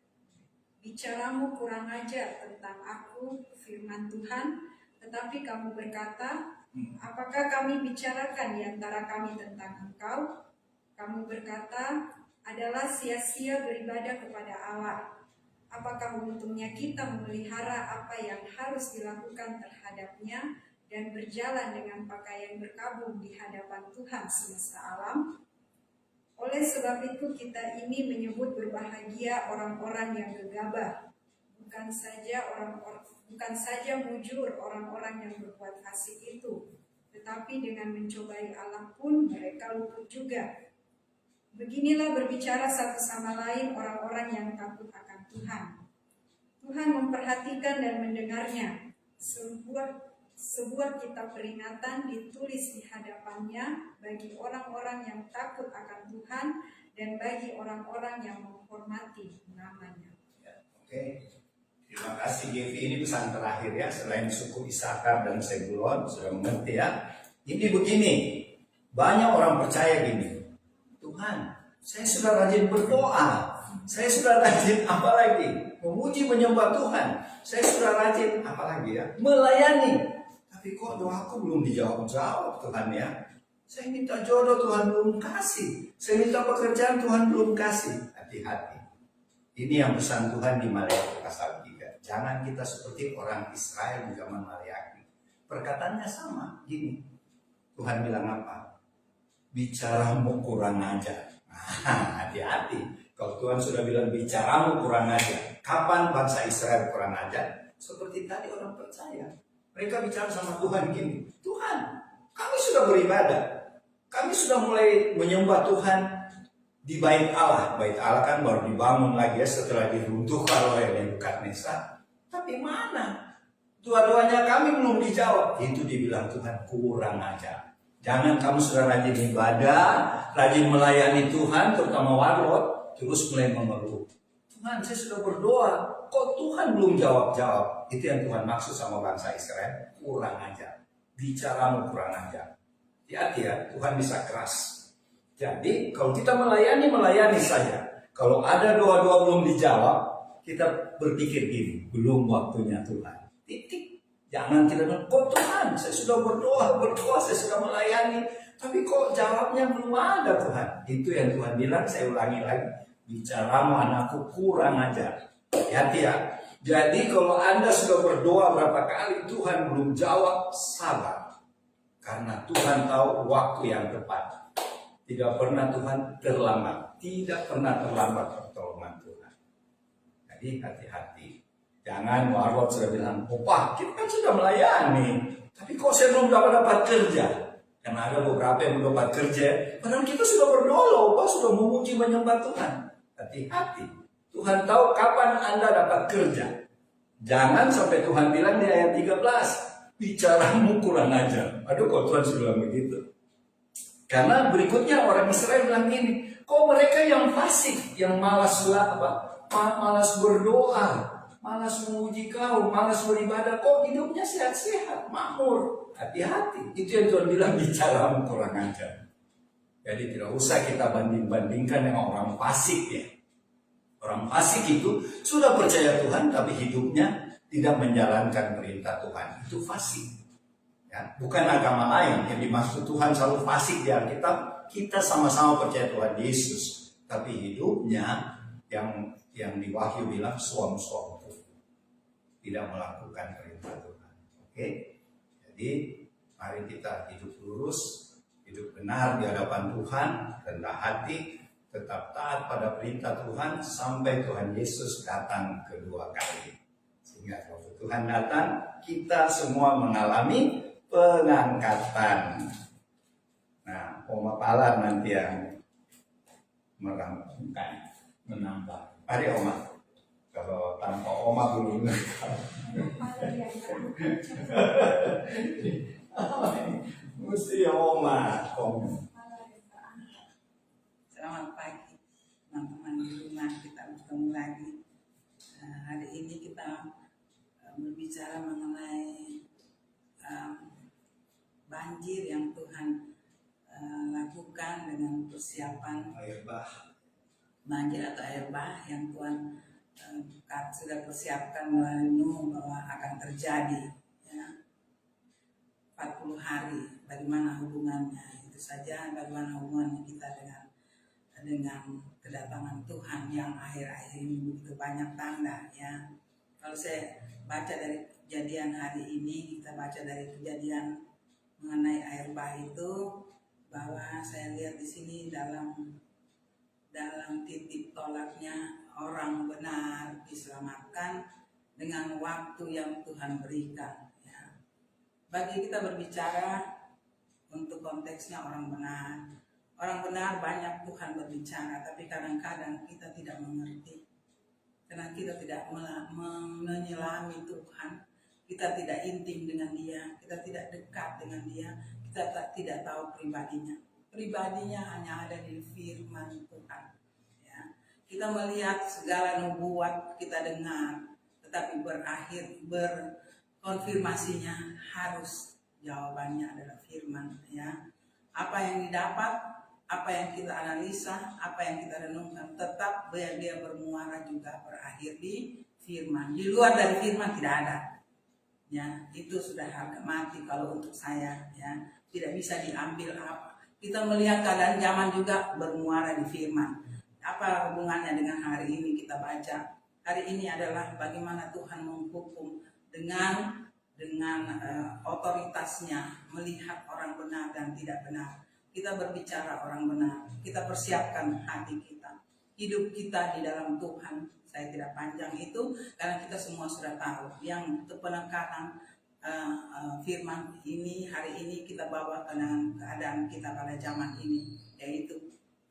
Bicaramu kurang ajar tentang aku, firman Tuhan, tetapi kamu berkata, apakah kami bicarakan di antara kami tentang engkau? Kamu berkata, adalah sia-sia beribadah kepada Allah. Apakah untungnya kita memelihara apa yang harus dilakukan terhadapnya dan berjalan dengan pakaian berkabung di hadapan Tuhan semesta alam? Oleh sebab itu kita ini menyebut berbahagia orang-orang yang gegabah, bukan saja mujur orang-orang yang berbuat fasik itu, tetapi dengan mencobai Allah pun mereka luput juga. Beginilah berbicara satu sama lain orang-orang yang takut akan Tuhan. Tuhan memperhatikan dan mendengarnya. Sebuah kitab peringatan ditulis di hadapannya bagi orang-orang yang takut akan Tuhan dan bagi orang-orang yang menghormati namanya. Oke. Terima kasih Gevi. Ini pesan terakhir ya. Selain suku Isakar dan Zebulon, sudah mengerti ya. Ini begini. Banyak orang percaya gini. Tuhan, saya sudah rajin berdoa. Saya sudah rajin apalagi? Memuji menyembah Tuhan. Saya sudah rajin apalagi ya? Melayani. Tapi kok doaku belum dijawab-jawab Tuhan ya? Saya minta jodoh Tuhan belum kasih. Saya minta pekerjaan Tuhan belum kasih. Hati-hati. Ini yang pesan Tuhan di Maleakhi pasal 3. Jangan kita seperti orang Israel di zaman Maleakhi. Perkataannya sama. Gini. Tuhan bilang apa? Bicaramu kurang ajar. Hati-hati. Kalau Tuhan sudah bilang bicaramu kurang ajar. Kapan bangsa Israel kurang ajar? Seperti tadi orang percaya. Mereka bicara sama Tuhan gini. Tuhan, kami sudah beribadah. Kami sudah mulai menyembah Tuhan di Bait Allah. Bait Allah kan baru dibangun lagi ya setelah diruntuhkan oleh Nebukadnezar. Tapi mana? Doa-doanya kami belum dijawab. Itu dibilang Tuhan kurang ajar. Jangan kamu sudah rajin ibadah, rajin melayani Tuhan, terutama Warlot, terus mulai mengeluh. Tuhan, saya sudah berdoa, kok Tuhan belum jawab-jawab? Itu yang Tuhan maksud sama bangsa Israel, kurang ajar. Bicaramu kurang ajar. Hati-hati ya, Tuhan bisa keras. Jadi, kalau kita melayani saja. Kalau ada doa-doa belum dijawab, kita berpikir gini, belum waktunya Tuhan. Titik. Jangan kita bilang, kok Tuhan, saya sudah berdoa, saya sudah melayani. Tapi kok jawabnya belum ada Tuhan. Itu yang Tuhan bilang, saya ulangi lagi. Bicaramu anakku kurang ajar. Hati-hati ya. Jadi kalau Anda sudah berdoa berapa kali, Tuhan belum jawab, sabar. Karena Tuhan tahu waktu yang tepat. Tidak pernah Tuhan terlambat. Tidak pernah terlambat pertolongan Tuhan. Jadi hati-hati. Jangan Warlot sudah bilang, Pak, kita kan sudah melayani. Tapi kok saya belum dapat kerja? Karena ada beberapa yang belum dapat kerja. Padahal kita sudah berdoa, Pak sudah memuji menyembah Tuhan. Hati-hati. Tuhan tahu kapan Anda dapat kerja. Jangan sampai Tuhan bilang di ayat 13, bicaramu kurang ajar. Aduh, kok Tuhan sudah bilang begitu. Karena berikutnya orang Israel bilang gini, Kok mereka yang fasik, yang malas malas berdoa, malas memuji Kau, malas beribadah, kok hidupnya sehat-sehat, makmur. Hati-hati, itu yang Tuhan bilang bicara kurang ajar. Jadi tidak usah kita banding-bandingkan dengan orang fasik ya. Orang fasik itu sudah percaya Tuhan tapi hidupnya tidak menjalankan perintah Tuhan. Itu fasik. Ya, bukan agama lain yang dimaksud Tuhan selalu fasik di Alkitab. Kita sama-sama percaya Tuhan Yesus, tapi hidupnya yang di Wahyu bilang suam-suam tidak melakukan perintah Tuhan. Oke? Jadi mari kita hidup lurus, hidup benar di hadapan Tuhan, rendah hati, tetap taat pada perintah Tuhan sampai Tuhan Yesus datang kedua kali. Sehingga waktu Tuhan datang, kita semua mengalami pengangkatan. Nah, Oma Pala nanti yang merampungkan, menambah. Mari Oma, kalau tanpa Oma belum mesti Oma. Selamat pagi teman-teman di rumah, kita bertemu lagi. Hari ini kita berbicara mengenai banjir yang Tuhan lakukan dengan persiapan air bah. Banjir atau air bah yang Tuhan sudah persiapkan melalui Nuh bahwa akan terjadi ya. 40 hari, bagaimana hubungannya, itu saja bagaimana hubungan kita dengan kedatangan Tuhan yang akhir-akhir ini begitu banyak tanda ya. Kalau saya baca dari kejadian hari ini, kita baca dari kejadian mengenai air bah itu, bahwa saya lihat di sini dalam titik tolaknya orang benar diselamatkan dengan waktu yang Tuhan berikan ya. Bagi kita berbicara untuk konteksnya orang benar banyak Tuhan berbicara, tapi kadang-kadang kita tidak mengerti karena kita tidak menyelami Tuhan, kita tidak intim dengan Dia, kita tidak dekat dengan Dia, kita tidak tahu pribadinya hanya ada di firman Tuhan ya. Kita melihat segala nubuat kita dengar, tetapi berkonfirmasinya harus jawabannya adalah firman ya. Apa yang didapat, apa yang kita analisa, apa yang kita renungkan, tetap dia bermuara juga berakhir di firman. Di luar dari firman tidak ada ya. Itu sudah harga mati kalau untuk saya ya. Tidak bisa diambil apa. Kita melihat keadaan zaman juga bermuara di firman. Apa hubungannya dengan hari ini kita baca? Hari ini adalah bagaimana Tuhan menghukum dengan otoritasnya, melihat orang benar dan tidak benar. Kita berbicara orang benar, kita persiapkan hati kita, hidup kita di dalam Tuhan. Saya tidak panjang itu karena kita semua sudah tahu yang penekanan firman ini hari ini kita bawa dengan keadaan kita pada zaman ini, yaitu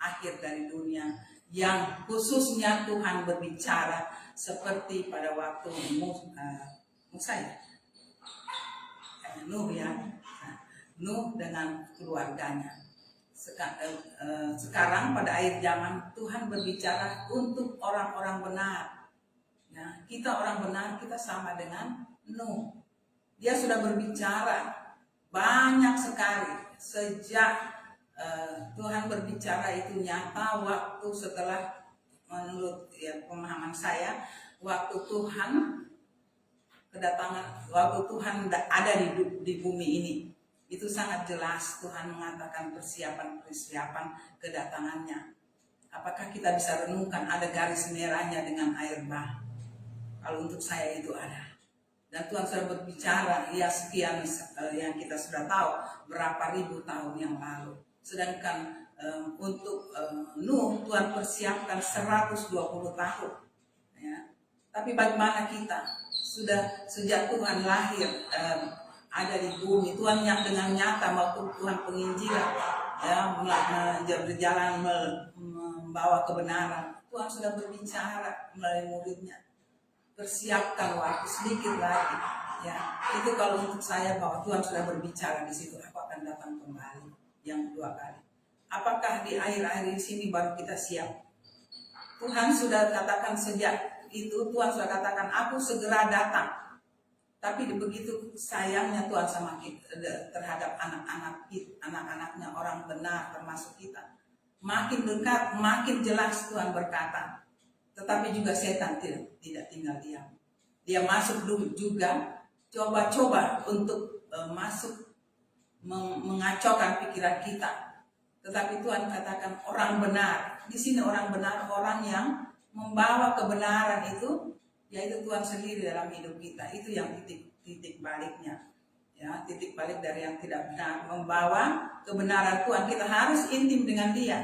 akhir dari dunia, yang khususnya Tuhan berbicara seperti pada waktu Nuh ya, Nuh dengan keluarganya. Sekarang pada akhir zaman Tuhan berbicara untuk orang-orang benar. Nah, kita orang benar, kita sama dengan Nuh. Dia sudah berbicara banyak sekali sejak Tuhan berbicara itu nyata waktu setelah, menurut ya, pemahaman saya, waktu Tuhan ada di bumi ini. Itu sangat jelas Tuhan mengatakan persiapan kedatangannya. Apakah kita bisa renungkan ada garis merahnya dengan air bah? Kalau untuk saya itu ada. Dan Tuhan sudah berbicara ya sekian yang kita sudah tahu berapa ribu tahun yang lalu. Sedangkan untuk Nuh Tuhan persiapkan 120 tahun. Ya. Tapi bagaimana kita? Sudah sejak Tuhan lahir ada di bumi, Tuhan yang dengan nyata waktu Tuhan penginjilan ya, berjalan membawa kebenaran, Tuhan sudah berbicara melalui muridnya. Persiapkan waktu sedikit lagi ya. Itu kalau untuk saya bahwa Tuhan sudah berbicara di situ, aku akan datang kembali yang kedua kali. Apakah di akhir-akhir sini baru kita siap? Tuhan sudah katakan sejak itu, Tuhan sudah katakan aku segera datang. Tapi begitu sayangnya Tuhan sama kita terhadap anak-anaknya, orang benar termasuk kita. Makin dekat, makin jelas Tuhan berkata. Tetapi juga setan tidak tinggal diam. Dia masuk juga, coba-coba untuk masuk mengacaukan pikiran kita. Tetapi Tuhan katakan orang benar. Di sini orang benar, orang yang membawa kebenaran itu, yaitu Tuhan sendiri dalam hidup kita. Itu yang titik baliknya. Ya, titik balik dari yang tidak benar, membawa kebenaran Tuhan. Kita harus intim dengan Dia.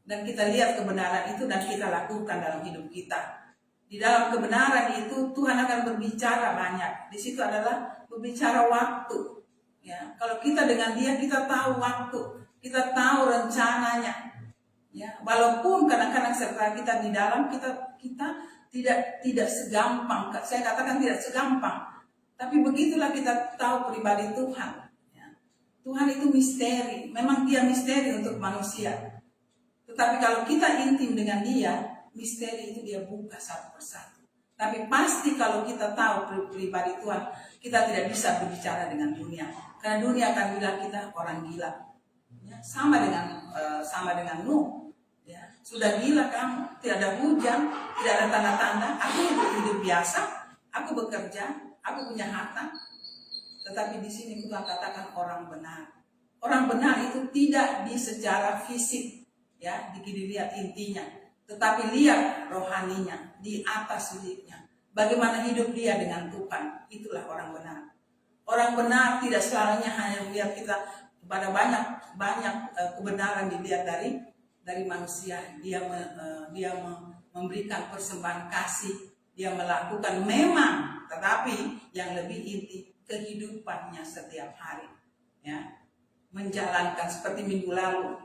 Dan kita lihat kebenaran itu dan kita lakukan dalam hidup kita. Di dalam kebenaran itu Tuhan akan berbicara banyak. Di situ adalah berbicara waktu. Ya, kalau kita dengan Dia, kita tahu waktu, kita tahu rencananya. Ya, walaupun kadang-kadang setelah kita di dalam, kita tidak segampang. Saya katakan tidak segampang. Tapi begitulah kita tahu pribadi Tuhan. Ya. Tuhan itu misteri. Memang Dia misteri untuk manusia. Tetapi kalau kita intim dengan Dia, misteri itu Dia buka satu persatu. Tapi pasti kalau kita tahu pribadi Tuhan, kita tidak bisa berbicara dengan dunia. Karena dunia akan bilang kita orang gila. Ya, sama dengan Nuh. Ya, sudah gila kamu, tidak ada hujan, tidak ada tanda-tanda. Aku hidup biasa, aku bekerja, aku punya harta. Tetapi di sini Tuhan katakan orang benar. Orang benar itu tidak di secara fisik, ya, dilihat intinya, tetapi lihat rohaninya, di atas dirinya. Bagaimana hidup dia dengan Tuhan, itulah orang benar. Orang benar tidak selamanya hanya melihat kita pada banyak kebenaran dilihat dari manusia. Dia memberikan persembahan kasih, dia melakukan memang, tetapi yang lebih inti kehidupannya setiap hari, ya, menjalankan seperti minggu lalu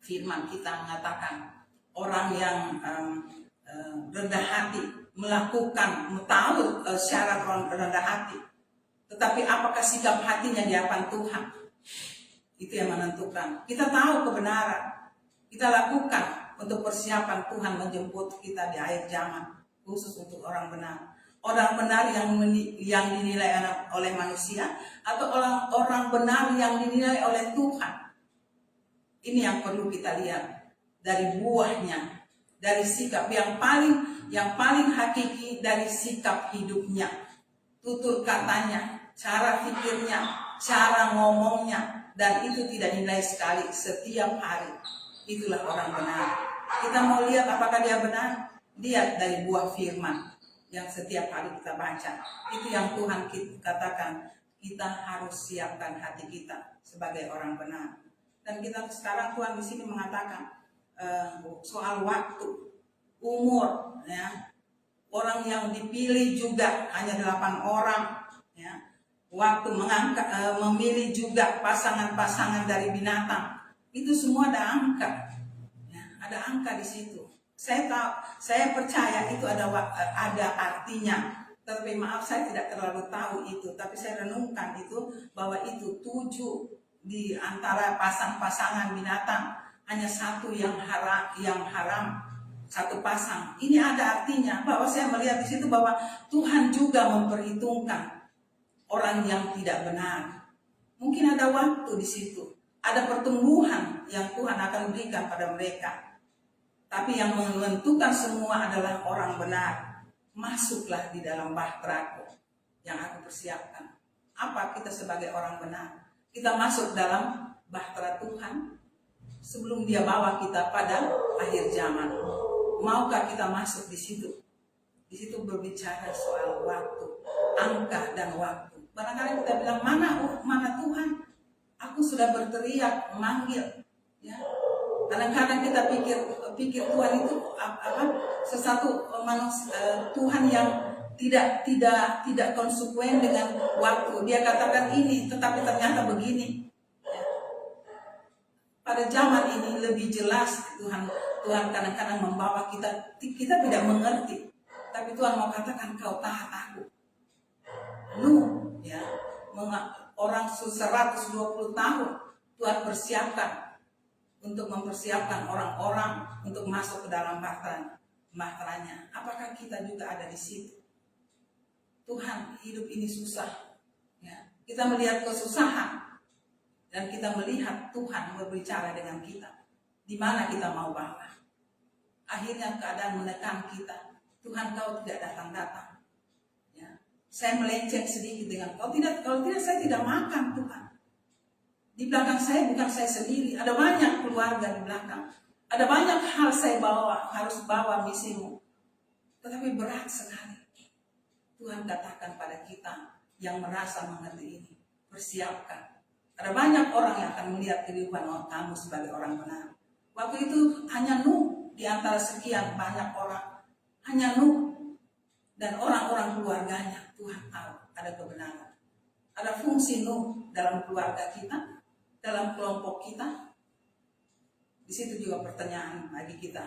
firman kita mengatakan orang yang rendah hati melakukan tahu syarat orang rendah hati, tetapi apakah sikap hatinya di hadapan Tuhan, itu yang menentukan. Kita tahu kebenaran, kita lakukan untuk persiapan Tuhan menjemput kita di akhir zaman, khusus untuk orang benar. Orang benar yang dinilai oleh manusia atau orang benar yang dinilai oleh Tuhan. Ini yang perlu kita lihat dari buahnya, dari sikap yang paling hakiki dari sikap hidupnya, tutur katanya, cara pikirnya, cara ngomongnya, dan itu tidak nilai sekali setiap hari. Itulah orang benar. Kita mau lihat apakah dia benar? Lihat dari buah firman yang setiap hari kita baca. Itu yang Tuhan katakan, kita harus siapkan hati kita sebagai orang benar. Dan kita sekarang Tuhan di sini mengatakan soal waktu, umur, ya. Orang yang dipilih juga hanya 8 orang, ya. Waktu memilih juga pasangan-pasangan dari binatang. Itu semua ada angka. Ya, ada angka di situ. Saya percaya itu ada artinya. Tapi maaf saya tidak terlalu tahu itu, tapi saya renungkan itu bahwa itu 7 di antara pasangan binatang hanya satu yang haram, satu pasang. Ini ada artinya bahwa saya melihat di situ bahwa Tuhan juga memperhitungkan orang yang tidak benar. Mungkin ada waktu di situ, ada pertumbuhan yang Tuhan akan berikan pada mereka. Tapi yang menentukan semua adalah orang benar. Masuklah di dalam bahteraku yang aku persiapkan. Apa kita sebagai orang benar? Kita masuk dalam bahtera Tuhan sebelum Dia bawa kita pada akhir zaman. Maukah kita masuk di situ? Di situ berbicara soal waktu, angka dan waktu. Barangkali kita bilang, mana Tuhan? Aku sudah berteriak, memanggil. Ya. Kadang-kadang kita pikir Tuhan itu sesuatu manusia, Tuhan yang tidak konsekuen dengan waktu. Dia katakan ini, tetapi ternyata begini. Ya. Pada zaman ini lebih jelas Tuhan kadang-kadang membawa kita tidak mengerti, tapi Tuhan mau katakan kau taat aku. Nuh, ya, orang 120 tahun Tuhan persiapkan untuk mempersiapkan orang-orang untuk masuk ke dalam bahteranya. Apakah kita juga ada di situ? Tuhan, hidup ini susah. Ya. Kita melihat kesusahan dan kita melihat Tuhan berbicara dengan kita. Di mana kita mau bawa? Akhirnya keadaan menekan kita. Tuhan, kau tidak datang-datang. Ya. Saya melenceng sedikit dengan kalau tidak saya tidak makan, Tuhan. Di belakang saya bukan saya sendiri, ada banyak keluarga di belakang. Ada banyak hal saya harus bawa misimu. Tetapi berat sekali. Tuhan katakan pada kita yang merasa mengerti ini, persiapkan. Ada banyak orang yang akan melihat kehidupan kamu sebagai orang benar. Waktu itu hanya Nuh di antara sekian banyak orang. Hanya Nuh dan orang-orang keluarganya. Tuhan tahu ada kebenaran. Ada fungsi Nuh dalam keluarga kita, dalam kelompok kita. Di situ juga pertanyaan bagi kita.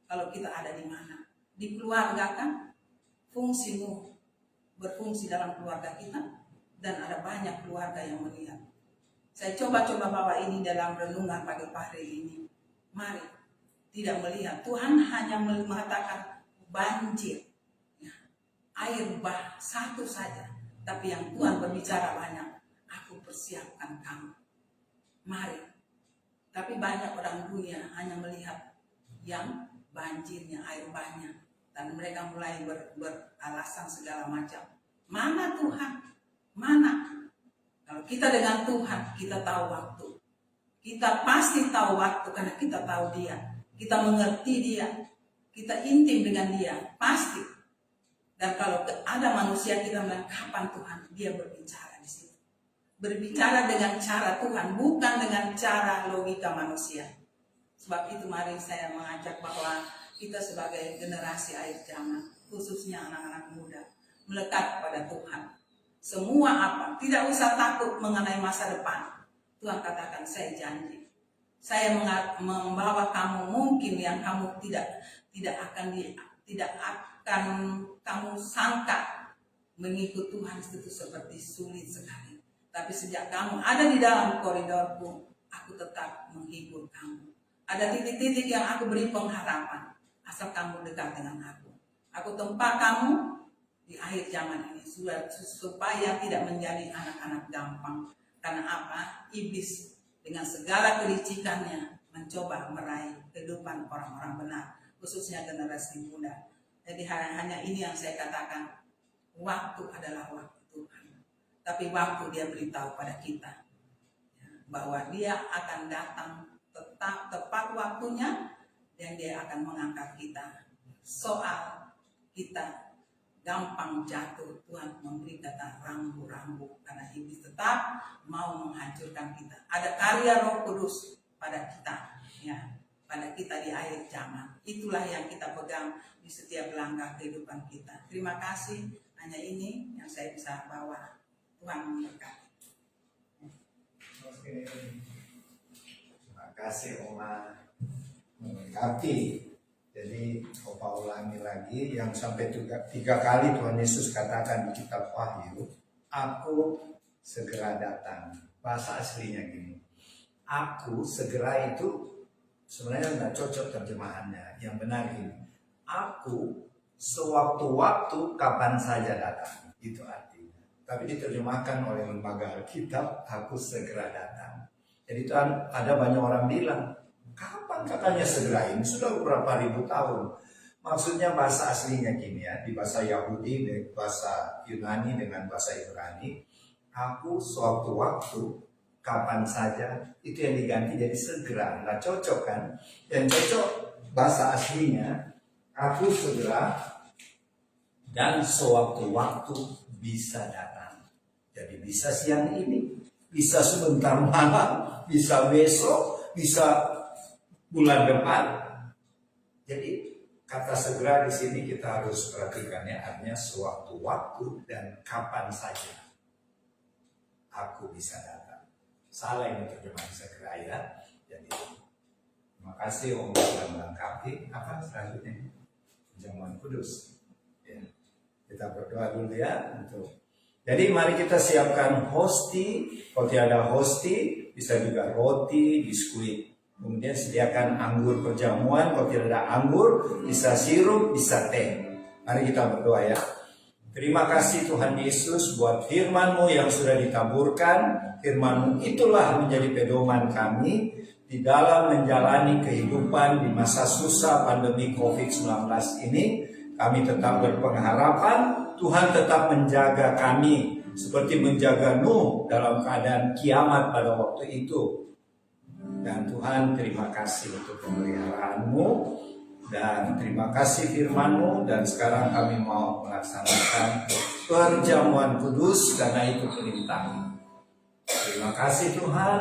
Kalau kita ada di mana? Di keluarga kan? Fungsi Nuh berfungsi dalam keluarga kita. Dan ada banyak keluarga yang melihat. Saya coba-coba bawa ini dalam renungan pagi hari ini. Mari tidak melihat. Tuhan hanya mengatakan banjir. Ya. Air bah satu saja. Tapi yang Tuhan berbicara banyak. Aku persiapkan kamu. Mari. Tapi banyak orang dunia hanya melihat yang banjirnya, air banyak. Dan mereka mulai beralasan segala macam. Mana Tuhan? Mana? Kalau kita dengan Tuhan, kita tahu waktu. Kita pasti tahu waktu karena kita tahu Dia. Kita mengerti Dia. Kita intim dengan Dia. Pasti. Dan kalau ada manusia kita bilang, kapan Tuhan? Dia berbicara di situ. Berbicara dengan cara Tuhan, bukan dengan cara logika manusia. Sebab itu mari saya mengajak bahwa kita sebagai generasi akhir zaman, khususnya anak-anak muda, melekat pada Tuhan. Semua apa, tidak usah takut mengenai masa depan. Tuhan katakan, saya janji. Saya membawa kamu mungkin yang kamu tidak akan kamu sangka mengikut Tuhan itu seperti sulit sekali. Tapi sejak kamu ada di dalam koridorku, aku tetap menghibur kamu. Ada titik-titik yang aku beri pengharapan. Asal kamu dekat dengan aku. Aku tempat kamu di akhir zaman ini. Supaya tidak menjadi anak-anak gampang. Karena apa? Iblis dengan segala kelicikannya mencoba meraih kehidupan orang-orang benar. Khususnya generasi muda. Jadi hanya ini yang saya katakan. Waktu adalah waktu Tuhan. Tapi waktu Dia beritahu pada kita bahwa Dia akan datang tepat waktunya dan Dia akan mengangkat kita. Soal kita gampang jatuh, Tuhan memberi kata rambu-rambu karena iblis tetap mau menghancurkan kita. Ada karya Roh Kudus pada kita, ya, pada kita di akhir zaman. Itulah yang kita pegang di setiap langkah kehidupan kita. Terima kasih. Hanya ini yang saya bisa bawa. Tuhan memberkati. Oke. Terima kasih Oma melengkapi. Jadi Opa ulangi lagi yang sampai 3 kali Tuhan Yesus katakan di kitab Wahyu, aku segera datang. Bahasa aslinya gini. Aku segera itu sebenarnya nggak cocok terjemahannya. Yang benar gini. Aku sewaktu-waktu kapan saja datang. Itu artinya. Tapi diterjemahkan oleh lembaga Alkitab, aku segera datang. Jadi Tuhan, ada banyak orang bilang, kapan katanya segera ini? Sudah beberapa ribu tahun. Maksudnya bahasa aslinya gini ya, di bahasa Yahudi, di bahasa Yunani dengan bahasa Ibrani, aku sewaktu-waktu, kapan saja, itu yang diganti jadi segera. Nggak cocok kan? Yang cocok bahasa aslinya, aku segera dan sewaktu-waktu bisa datang. Jadi bisa siang ini, bisa sebentar malam, bisa besok, bisa bulan depan. Jadi kata segera di sini kita harus perhatikan ya, artinya sewaktu-waktu dan kapan saja aku bisa datang. Salah ini terjemahan segera ya. Jadi terima kasih Om sudah melengkapi. Apa selanjutnya? Jamuan kudus. Ya. Kita berdoa dulu ya untuk. Jadi mari kita siapkan hosti. Kalau tidak ada hosti, bisa juga roti, biskuit Kemudian sediakan anggur perjamuan, kalau tidak ada anggur, bisa sirup, bisa teh. Mari kita berdoa ya. Terima kasih Tuhan Yesus buat firman-Mu yang sudah ditaburkan. Firman-Mu itulah menjadi pedoman kami di dalam menjalani kehidupan di masa susah pandemi COVID-19 ini. Kami tetap berpengharapan Tuhan tetap menjaga kami seperti menjaga Nuh dalam keadaan kiamat pada waktu itu. Dan Tuhan, terima kasih untuk pemeliharaan-Mu dan terima kasih firman-Mu, dan sekarang kami mau melaksanakan perjamuan kudus karena itu perintah. Terima kasih Tuhan,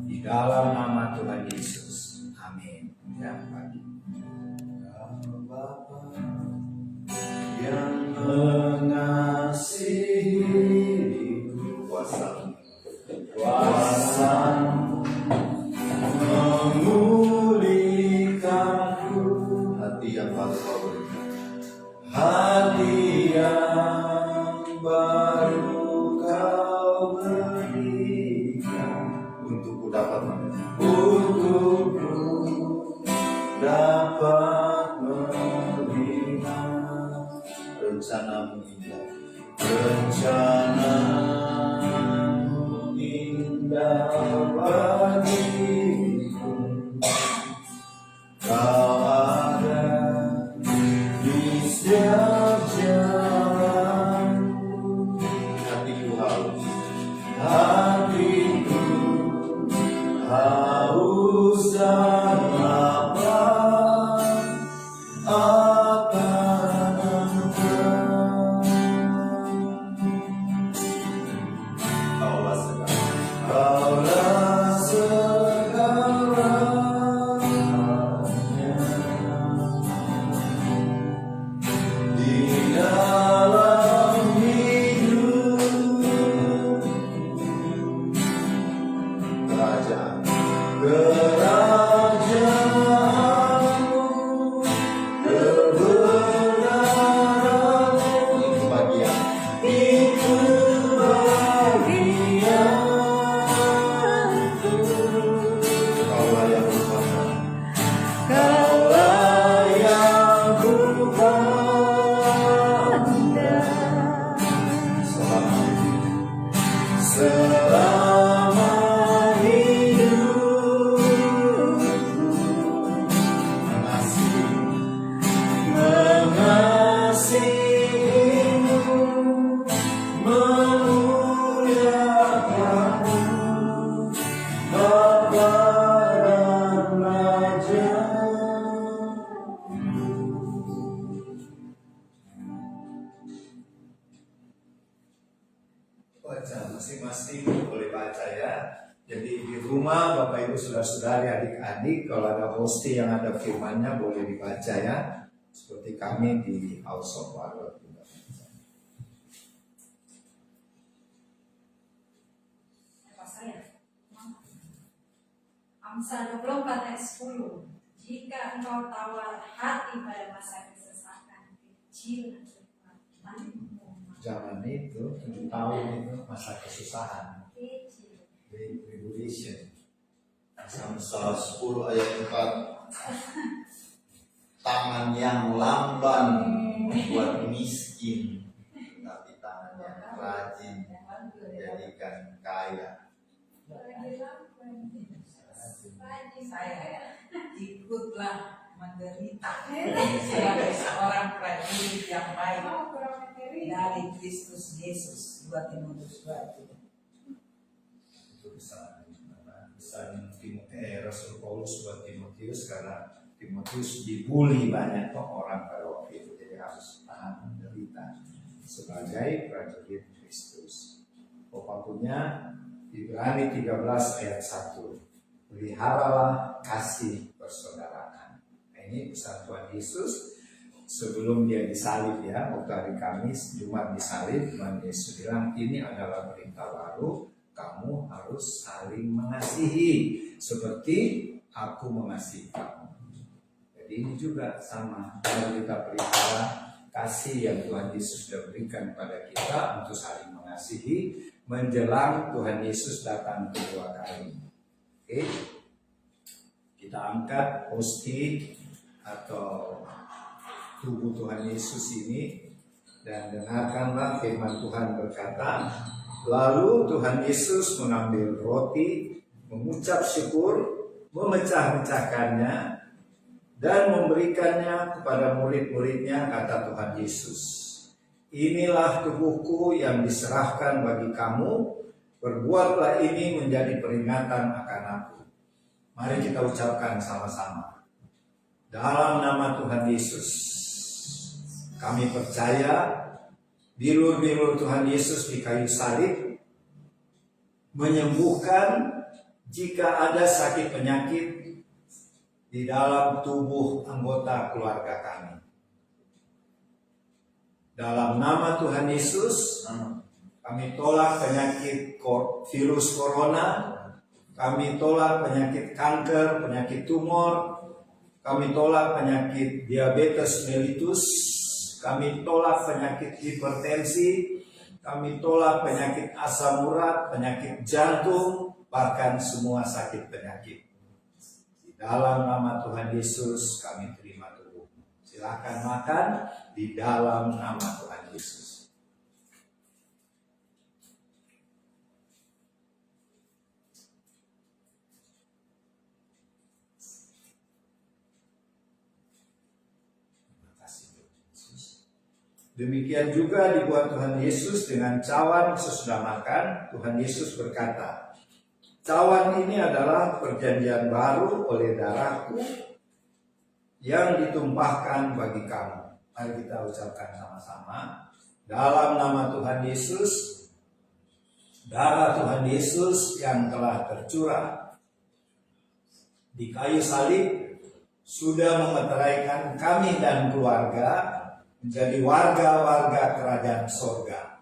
di dalam nama Tuhan Yesus. Amin. Ya, pagi. Bapa yang mengasihi, kuasa memulihkanku, hati yang baru kau berikan, hati yang baru kau berikan, untukku dapat melihat rencanamu indah, rencanamu indah bagiku. Kau ada di setiap jalanku. Hatiku haus dan lapar akan Engkau. Kaulah segalanya di dalam hidup. Kerajaanmu, kebenaranmu, itu bagianku. Kaulah yang kupandang selama masing-masing boleh baca ya. Jadi di rumah Bapak Ibu saudara-saudari adik-adik, kalau ada hosti yang ada firmannya boleh dibaca ya. Seperti kami di House of Word juga. Amsal 24 ayat 10. Jika engkau tawar hati pada masa kesesakan, kecil Zaman itu 7 tahun itu masa kesusahan. Tribulation. Amsal 10 ayat 4. Tangan yang lamban membuat miskin, tapi tangan yang rajin menjadikan kaya. Saya ikutlah menderita sebagai seorang prajurit yang baik dari Kristus Yesus. 2 Timotius 2. Itu pesan Rasul Paulus buat Timotius, karena Timotius dibully banyak orang pada waktu itu, jadi harus tahan menderita sebagai prajurit Kristus. Pokoknya Ibrani 13 ayat 1. Peliharalah kasih persaudaraan. Nah, ini pesan Tuhan Yesus sebelum dia disalib ya, waktu hari Kamis Jumat disalib, Tuhan Yesus bilang ini adalah perintah baru, kamu harus saling mengasihi seperti aku mengasihi kamu. Jadi ini juga sama, kalau kita pelihara kasih yang Tuhan Yesus sudah berikan kepada kita untuk saling mengasihi menjelang Tuhan Yesus datang kedua kali. Oke, Kita angkat hosti atau tubuh Tuhan Yesus ini dan dengarkanlah firman Tuhan berkata, lalu Tuhan Yesus mengambil roti, mengucap syukur, memecah-mecahkannya dan memberikannya kepada murid-muridnya, kata Tuhan Yesus, inilah tubuhku yang diserahkan bagi kamu, perbuatlah ini menjadi peringatan akan aku. Mari kita ucapkan sama-sama. Dalam nama Tuhan Yesus, kami percaya bilur-bilur Tuhan Yesus di kayu salib menyembuhkan jika ada sakit penyakit di dalam tubuh anggota keluarga kami. Dalam nama Tuhan Yesus, kami tolak penyakit virus corona, kami tolak penyakit kanker, penyakit tumor, kami tolak penyakit diabetes mellitus, kami tolak penyakit hipertensi, kami tolak penyakit asam urat, penyakit jantung, bahkan semua sakit penyakit. Di dalam nama Tuhan Yesus kami terima tubuh. Silakan makan di dalam nama Tuhan Yesus. Demikian juga dibuat Tuhan Yesus dengan cawan sesudah makan. Tuhan Yesus berkata, cawan ini adalah perjanjian baru oleh darahku yang ditumpahkan bagi kamu. Mari kita ucapkan sama-sama. Dalam nama Tuhan Yesus, darah Tuhan Yesus yang telah tercurah di kayu salib sudah memeteraikan kami dan keluarga menjadi warga-warga kerajaan sorga,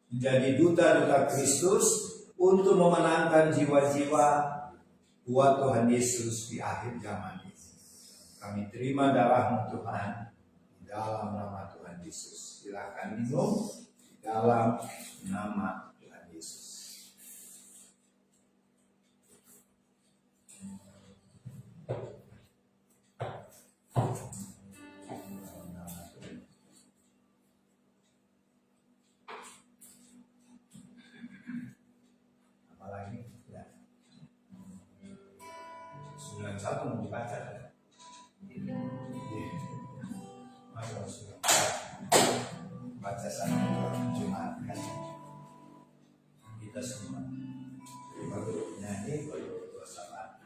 menjadi duta-duta Kristus untuk memenangkan jiwa-jiwa buat Tuhan Yesus di akhir zaman ini. Kami terima darah-Mu Tuhan di dalam nama Tuhan Yesus. Silakan minum di dalam nama Tuhan Yesus. Satu mau dibaca kan? Masa baca sama Jumat kan? Kita semua baru nyanyi, baru bersama.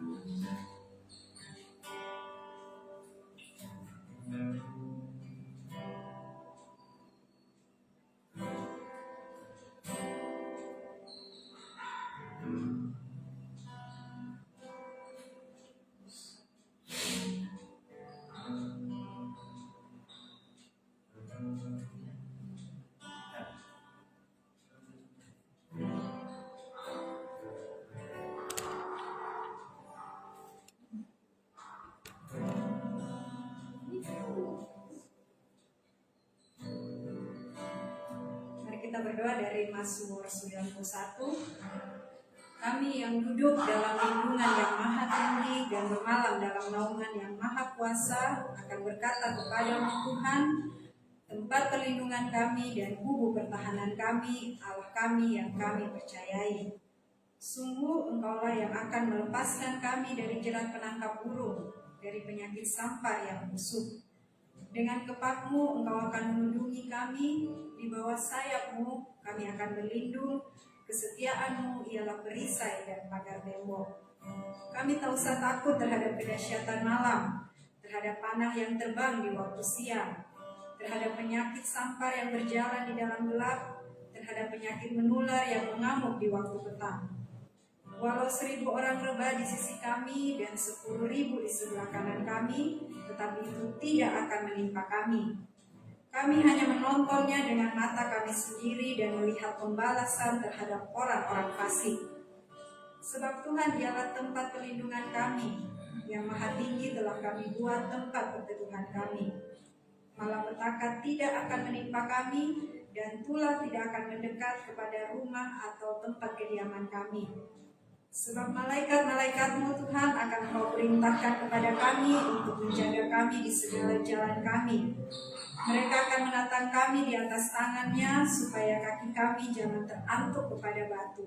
Kita berdoa dari Mazmur 91. Kami yang duduk dalam lindungan yang maha tinggi dan bermalam dalam naungan yang maha kuasa akan berkata kepada Tuhan, tempat perlindungan kami dan kubu pertahanan kami, Allah kami yang kami percayai. Sungguh Engkaulah yang akan melepaskan kami dari jerat penangkap burung, dari penyakit sampar yang busuk. Dengan kepakmu Engkau akan melindungi kami, di bawah sayapmu kami akan berlindung, kesetiaanmu ialah perisai dan pagar tembok. Kami tak usah takut terhadap kedahsyatan malam, terhadap panah yang terbang di waktu siang, terhadap penyakit sampar yang berjalan di dalam gelap, terhadap penyakit menular yang mengamuk di waktu petang. Walau 1.000 orang rebah di sisi kami dan 10.000 di sebelah kanan kami, tetapi itu tidak akan menimpa kami. Kami hanya menontonnya dengan mata kami sendiri dan melihat pembalasan terhadap orang-orang fasik. Sebab Tuhan ialah tempat perlindungan kami, yang maha tinggi telah kami buat tempat perteduhan kami. Malapetaka tidak akan menimpa kami, dan tulah tidak akan mendekat kepada rumah atau tempat kediaman kami. Sebab malaikat-malaikatmu Tuhan akan Kau perintahkan kepada kami untuk menjaga kami di segala jalan kami. Mereka akan menatang kami di atas tangannya supaya kaki kami jangan terantuk kepada batu.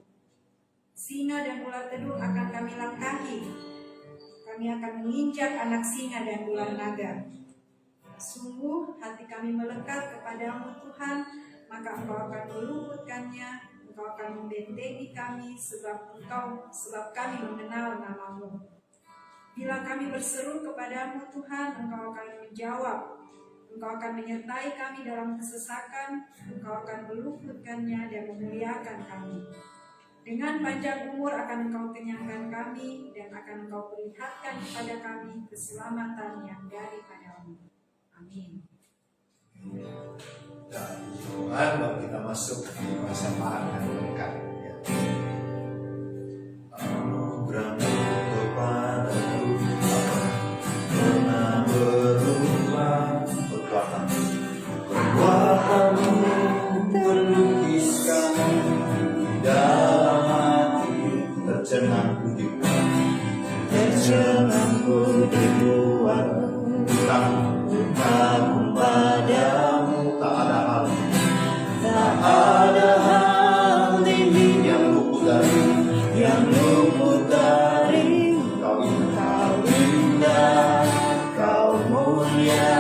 Singa dan ular kedung akan kami langkahi. Kami akan menginjak anak singa dan ular naga. Sungguh hati kami melekat kepadamu Tuhan, maka Engkau akan meluputkannya. Engkau akan membentengi kami sebab kami mengenal namamu. Bila kami berseru kepadamu Tuhan, Engkau akan menjawab. Engkau akan menyertai kami dalam kesesakan. Engkau akan meluputkannya dan memuliakan kami. Dengan panjang umur akan Engkau kenyangkan kami dan akan Engkau perlihatkan kepada kami keselamatan yang daripadamu. Amin. Dan Tuhan, baru kita masuk di masa panen berkat. Ya. Anugerahmu kepadaku pernah berubah, perbuatanmu terlukiskan di dalam hati, tercenangku dibuat utang padamu. Tak ada hal ini yang luput dari kau indah, kau mulia,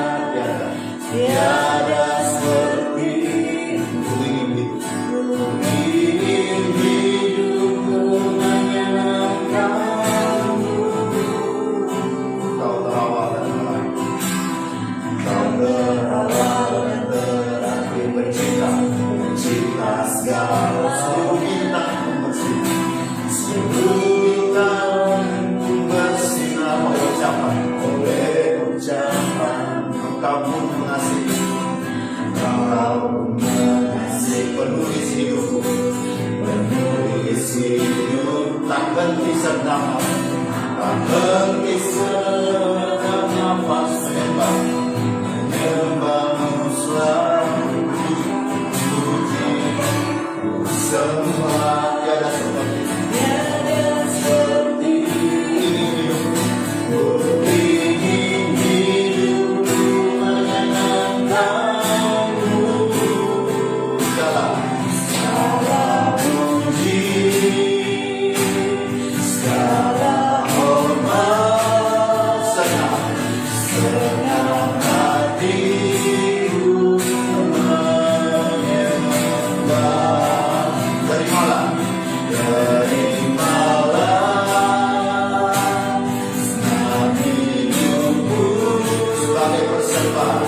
tiada seperti ku ingin hidupku menyenangkanmu. Kau terawal dan terakhir pencipta segala seluruh bintang bersinar oleh ucapan Engkau pun mengasihi, penulis hidup tak henti serta nafas menyembahmu selalu. Semua tiada seperti ingin hidupku menyenangkanmu. Segala puji, segala hormat, senang hatiku menyembah. Dari malam senang hidupku sebagai persembahan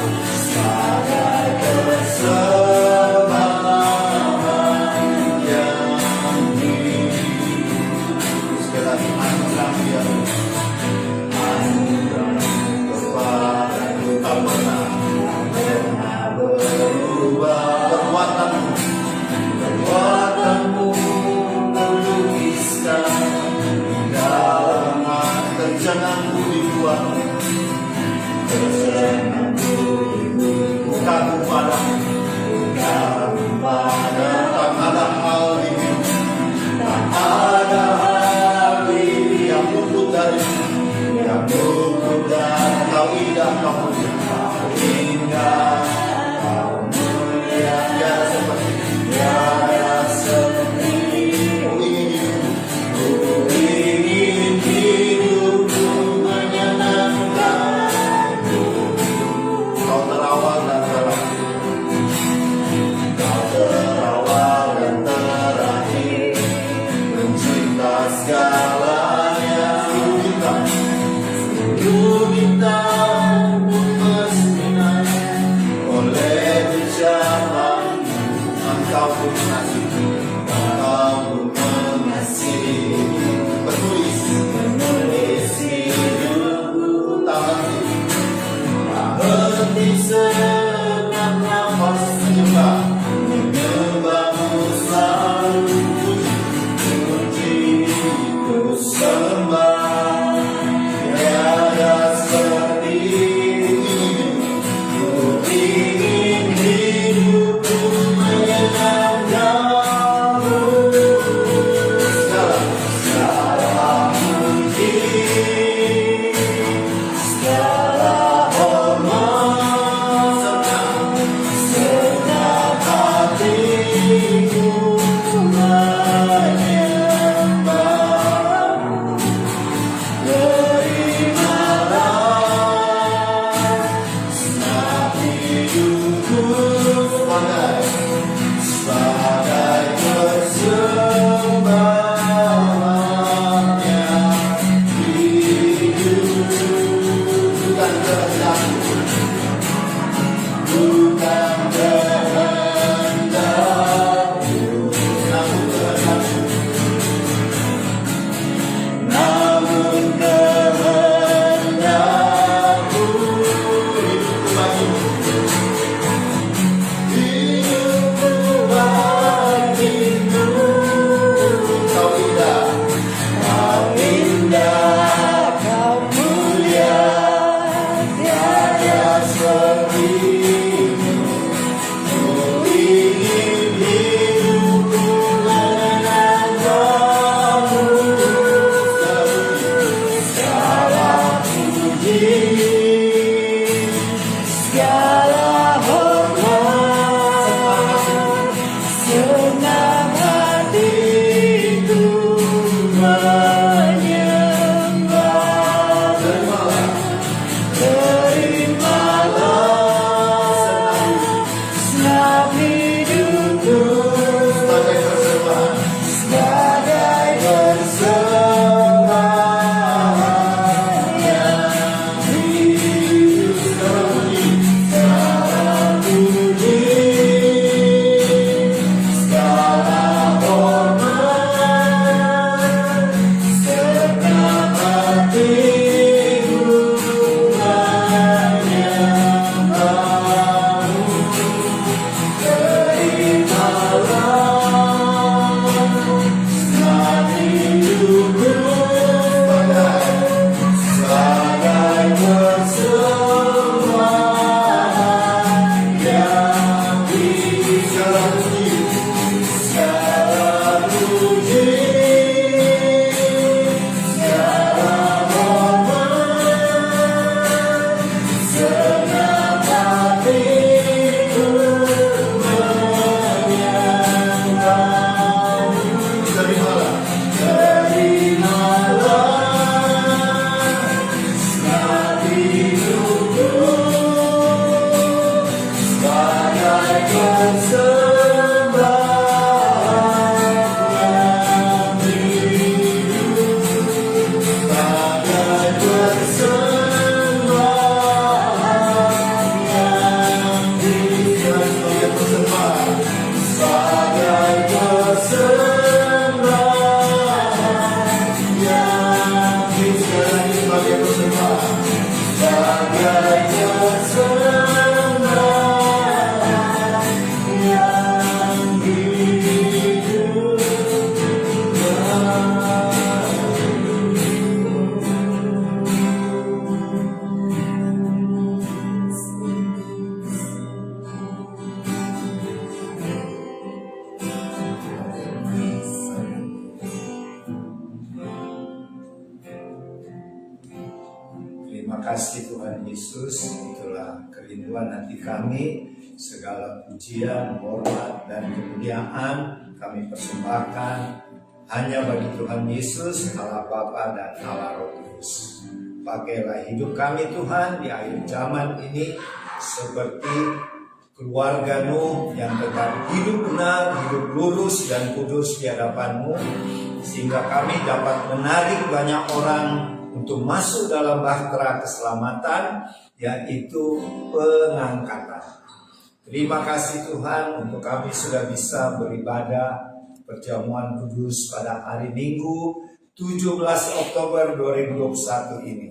yang segala anugerah kepadaku tak pernah berubah. Perbuatanmu melukiskan di dalam hati, tercenangku dibuat, kagum padamu, tak ada hal ini, tak ada hal ini yang luput dari kau indah, kau indah, kau mulia, tiada seperti ku ingin hidupku menyenangkanmu. Kau terawal dan terakhir, pencipta segalanya. Seluruh bintang bersinar oleh ucapanmu. Engkau pun mengasihi, penulis hidupku tak henti segenap nafas menyembahmu selalu. Puji ku sembah, tiada seperti ku ingin hidupku menyenangkanmu. Segala Terima kasih Tuhan Yesus, itulah kerinduan hati kami. Segala pujian, hormat, dan kemuliaan kami persembahkan hanya bagi Tuhan Yesus, Allah Bapa dan Allah Roh Kudus. Pakailah hidup kami Tuhan di akhir zaman ini seperti keluarga Nuh yang tetap hidup benar, hidup lurus dan kudus di hadapan-Mu, sehingga kami dapat menarik banyak orang untuk masuk dalam bahtera keselamatan, yaitu pengangkatan. Terima kasih Tuhan untuk kami sudah bisa beribadah perjamuan kudus pada hari Minggu 17 Oktober 2021 ini.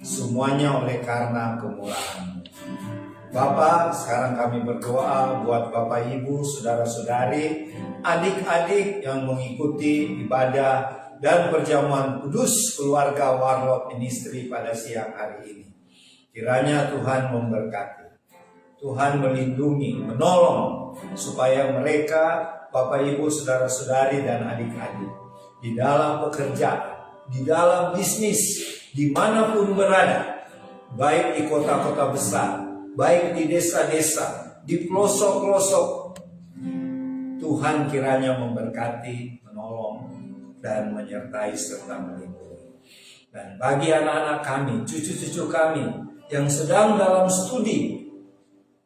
Semuanya oleh karena kemurahan-Mu. Bapa, sekarang kami berdoa buat Bapak Ibu, saudara-saudari, adik-adik yang mengikuti ibadah dan perjamuan kudus keluarga Warlot Ministry pada siang hari ini. Kiranya Tuhan memberkati, Tuhan melindungi, menolong, supaya mereka, Bapak Ibu, saudara-saudari dan adik-adik, di dalam pekerjaan, di dalam bisnis, dimanapun berada, baik di kota-kota besar, baik di desa-desa, di pelosok-pelosok, Tuhan kiranya memberkati, menolong, dan menyertai serta melindungi. Dan bagi anak-anak kami, cucu-cucu kami yang sedang dalam studi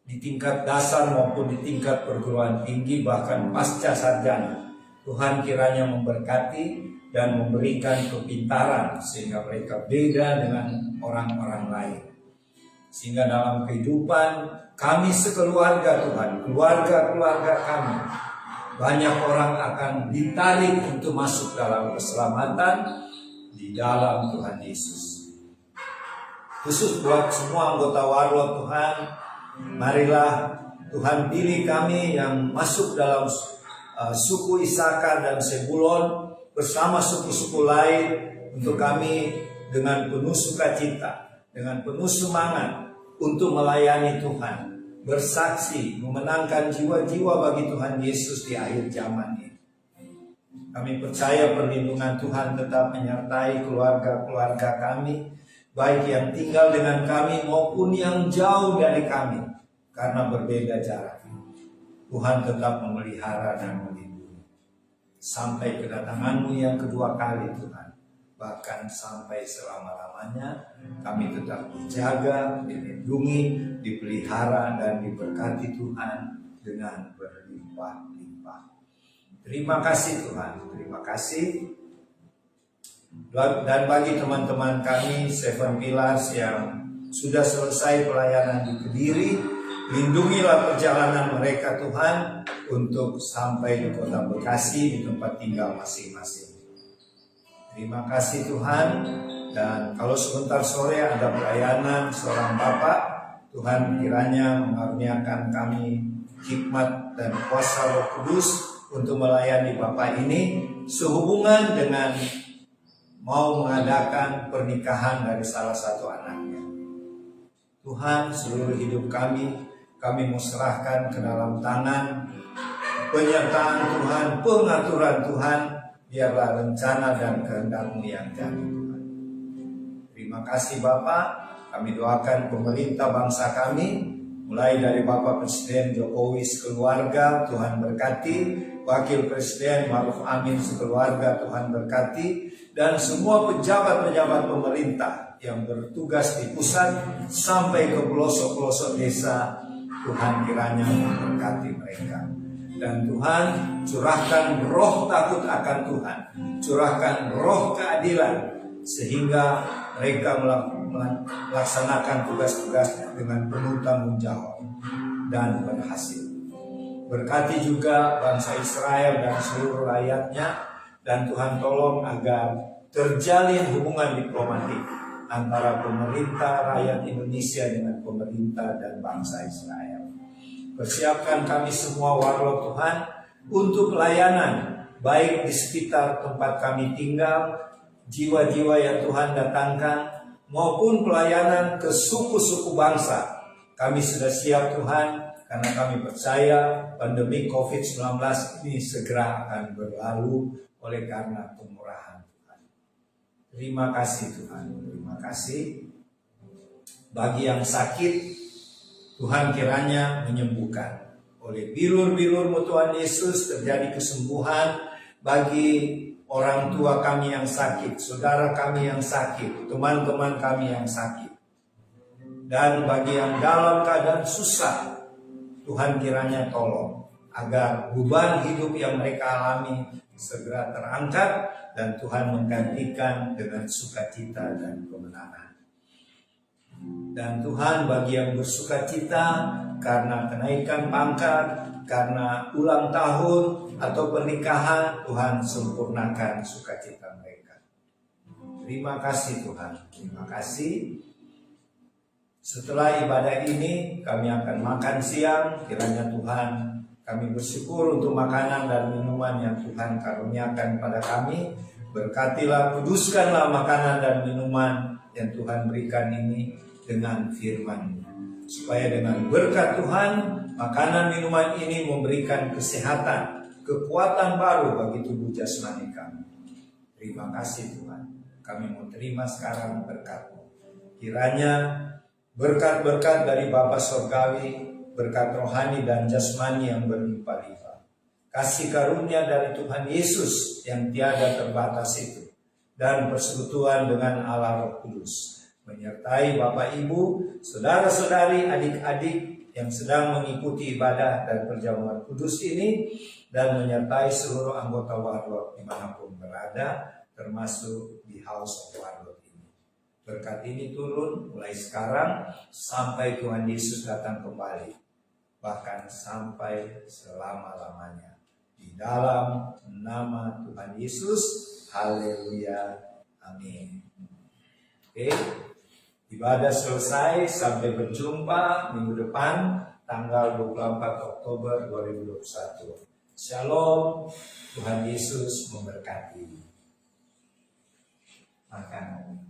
di tingkat dasar maupun di tingkat perguruan tinggi, bahkan pasca sarjana, Tuhan kiranya memberkati dan memberikan kepintaran sehingga mereka beda dengan orang-orang lain. Sehingga dalam kehidupan kami sekeluarga Tuhan, keluarga-keluarga kami, banyak orang akan ditarik untuk masuk dalam keselamatan di dalam Tuhan Yesus. Khusus buat semua anggota Warlot Tuhan, marilah Tuhan pilih kami yang masuk dalam suku Isakar dan Sebulon bersama suku-suku lain untuk kami dengan penuh sukacita, dengan penuh semangat untuk melayani Tuhan, bersaksi, memenangkan jiwa-jiwa bagi Tuhan Yesus di akhir zaman ini. Kami percaya perlindungan Tuhan tetap menyertai keluarga-keluarga kami, baik yang tinggal dengan kami maupun yang jauh dari kami, karena berbeda jarak. Tuhan tetap memelihara dan melindungi sampai kedatangan-Mu yang kedua kali, Tuhan. Bahkan sampai selama-lamanya kami tetap dijaga, dilindungi, dipelihara, dan diberkati Tuhan dengan berlimpah-limpah. Terima kasih Tuhan, terima kasih. Dan bagi teman-teman kami Seven Pillars yang sudah selesai pelayanan di Kediri, lindungilah perjalanan mereka Tuhan untuk sampai di kota Bekasi, di tempat tinggal masing-masing. Terima kasih Tuhan. Dan kalau sebentar sore ada pelayanan seorang Bapak, Tuhan kiranya mengaruniakan kami hikmat dan kuasa Roh Kudus untuk melayani Bapak ini sehubungan dengan mau mengadakan pernikahan dari salah satu anaknya. Tuhan, seluruh hidup kami mau serahkan ke dalam tangan penyertaan Tuhan, pengaturan Tuhan. Biarlah rencana dan kehendak-Mu yang jadi Tuhan. Terima kasih Bapak. Kami doakan pemerintah bangsa kami, mulai dari Bapak Presiden Jokowi sekeluarga, Tuhan berkati. Wakil Presiden Ma'ruf Amin sekeluarga, Tuhan berkati. Dan semua pejabat-pejabat pemerintah yang bertugas di pusat sampai ke pelosok-pelosok desa, Tuhan kiranya memberkati mereka. Dan Tuhan curahkan roh takut akan Tuhan, curahkan roh keadilan, sehingga mereka melaksanakan tugas-tugasnya dengan penuh tanggung jawab dan berhasil. Berkati juga bangsa Israel dan seluruh rakyatnya, dan Tuhan tolong agar terjalin hubungan diplomatik antara pemerintah rakyat Indonesia dengan pemerintah dan bangsa Israel. Persiapkan kami semua warlock Tuhan untuk pelayanan, baik di sekitar tempat kami tinggal, jiwa-jiwa yang Tuhan datangkan, maupun pelayanan ke suku-suku bangsa. Kami sudah siap Tuhan, karena kami percaya pandemi COVID-19 ini segera akan berlalu oleh karena kemurahan Tuhan. Terima kasih Tuhan, terima kasih. Bagi yang sakit, Tuhan kiranya menyembuhkan. Oleh bilur-bilur-Mu Tuhan Yesus terjadi kesembuhan bagi orang tua kami yang sakit, saudara kami yang sakit, teman-teman kami yang sakit. Dan bagi yang dalam keadaan susah, Tuhan kiranya tolong agar beban hidup yang mereka alami segera terangkat dan Tuhan menggantikan dengan sukacita dan kemenangan. Dan Tuhan bagi yang bersukacita karena kenaikan pangkat, karena ulang tahun atau pernikahan, Tuhan sempurnakan sukacita mereka. Terima kasih Tuhan, terima kasih. Setelah ibadah ini kami akan makan siang. Kiranya Tuhan, kami bersyukur untuk makanan dan minuman yang Tuhan karuniakan pada kami. Berkatilah, kuduskanlah makanan dan minuman yang Tuhan berikan ini dengan firman-Mu, supaya dengan berkat Tuhan, makanan minuman ini memberikan kesehatan, kekuatan baru bagi tubuh jasmani kami. Terima kasih Tuhan, kami mau terima sekarang berkat-Mu. Kiranya berkat-berkat dari Bapa Surgawi, berkat rohani dan jasmani yang berlimpah-limpah, kasih karunia dari Tuhan Yesus yang tiada terbatas itu, dan persekutuan dengan Allah Roh Kudus menyertai Bapak Ibu, saudara-saudari, adik-adik yang sedang mengikuti ibadah dan perjamuan kudus ini, dan menyertai seluruh anggota Warlord dimanapun berada, termasuk di House of Warlord ini. Berkat ini turun mulai sekarang sampai Tuhan Yesus datang kembali, bahkan sampai selama-lamanya. Di dalam nama Tuhan Yesus, haleluya, amin. Oke. Ibadah selesai, sampai berjumpa minggu depan tanggal 24 Oktober 2021. Shalom, Tuhan Yesus memberkati. Makan.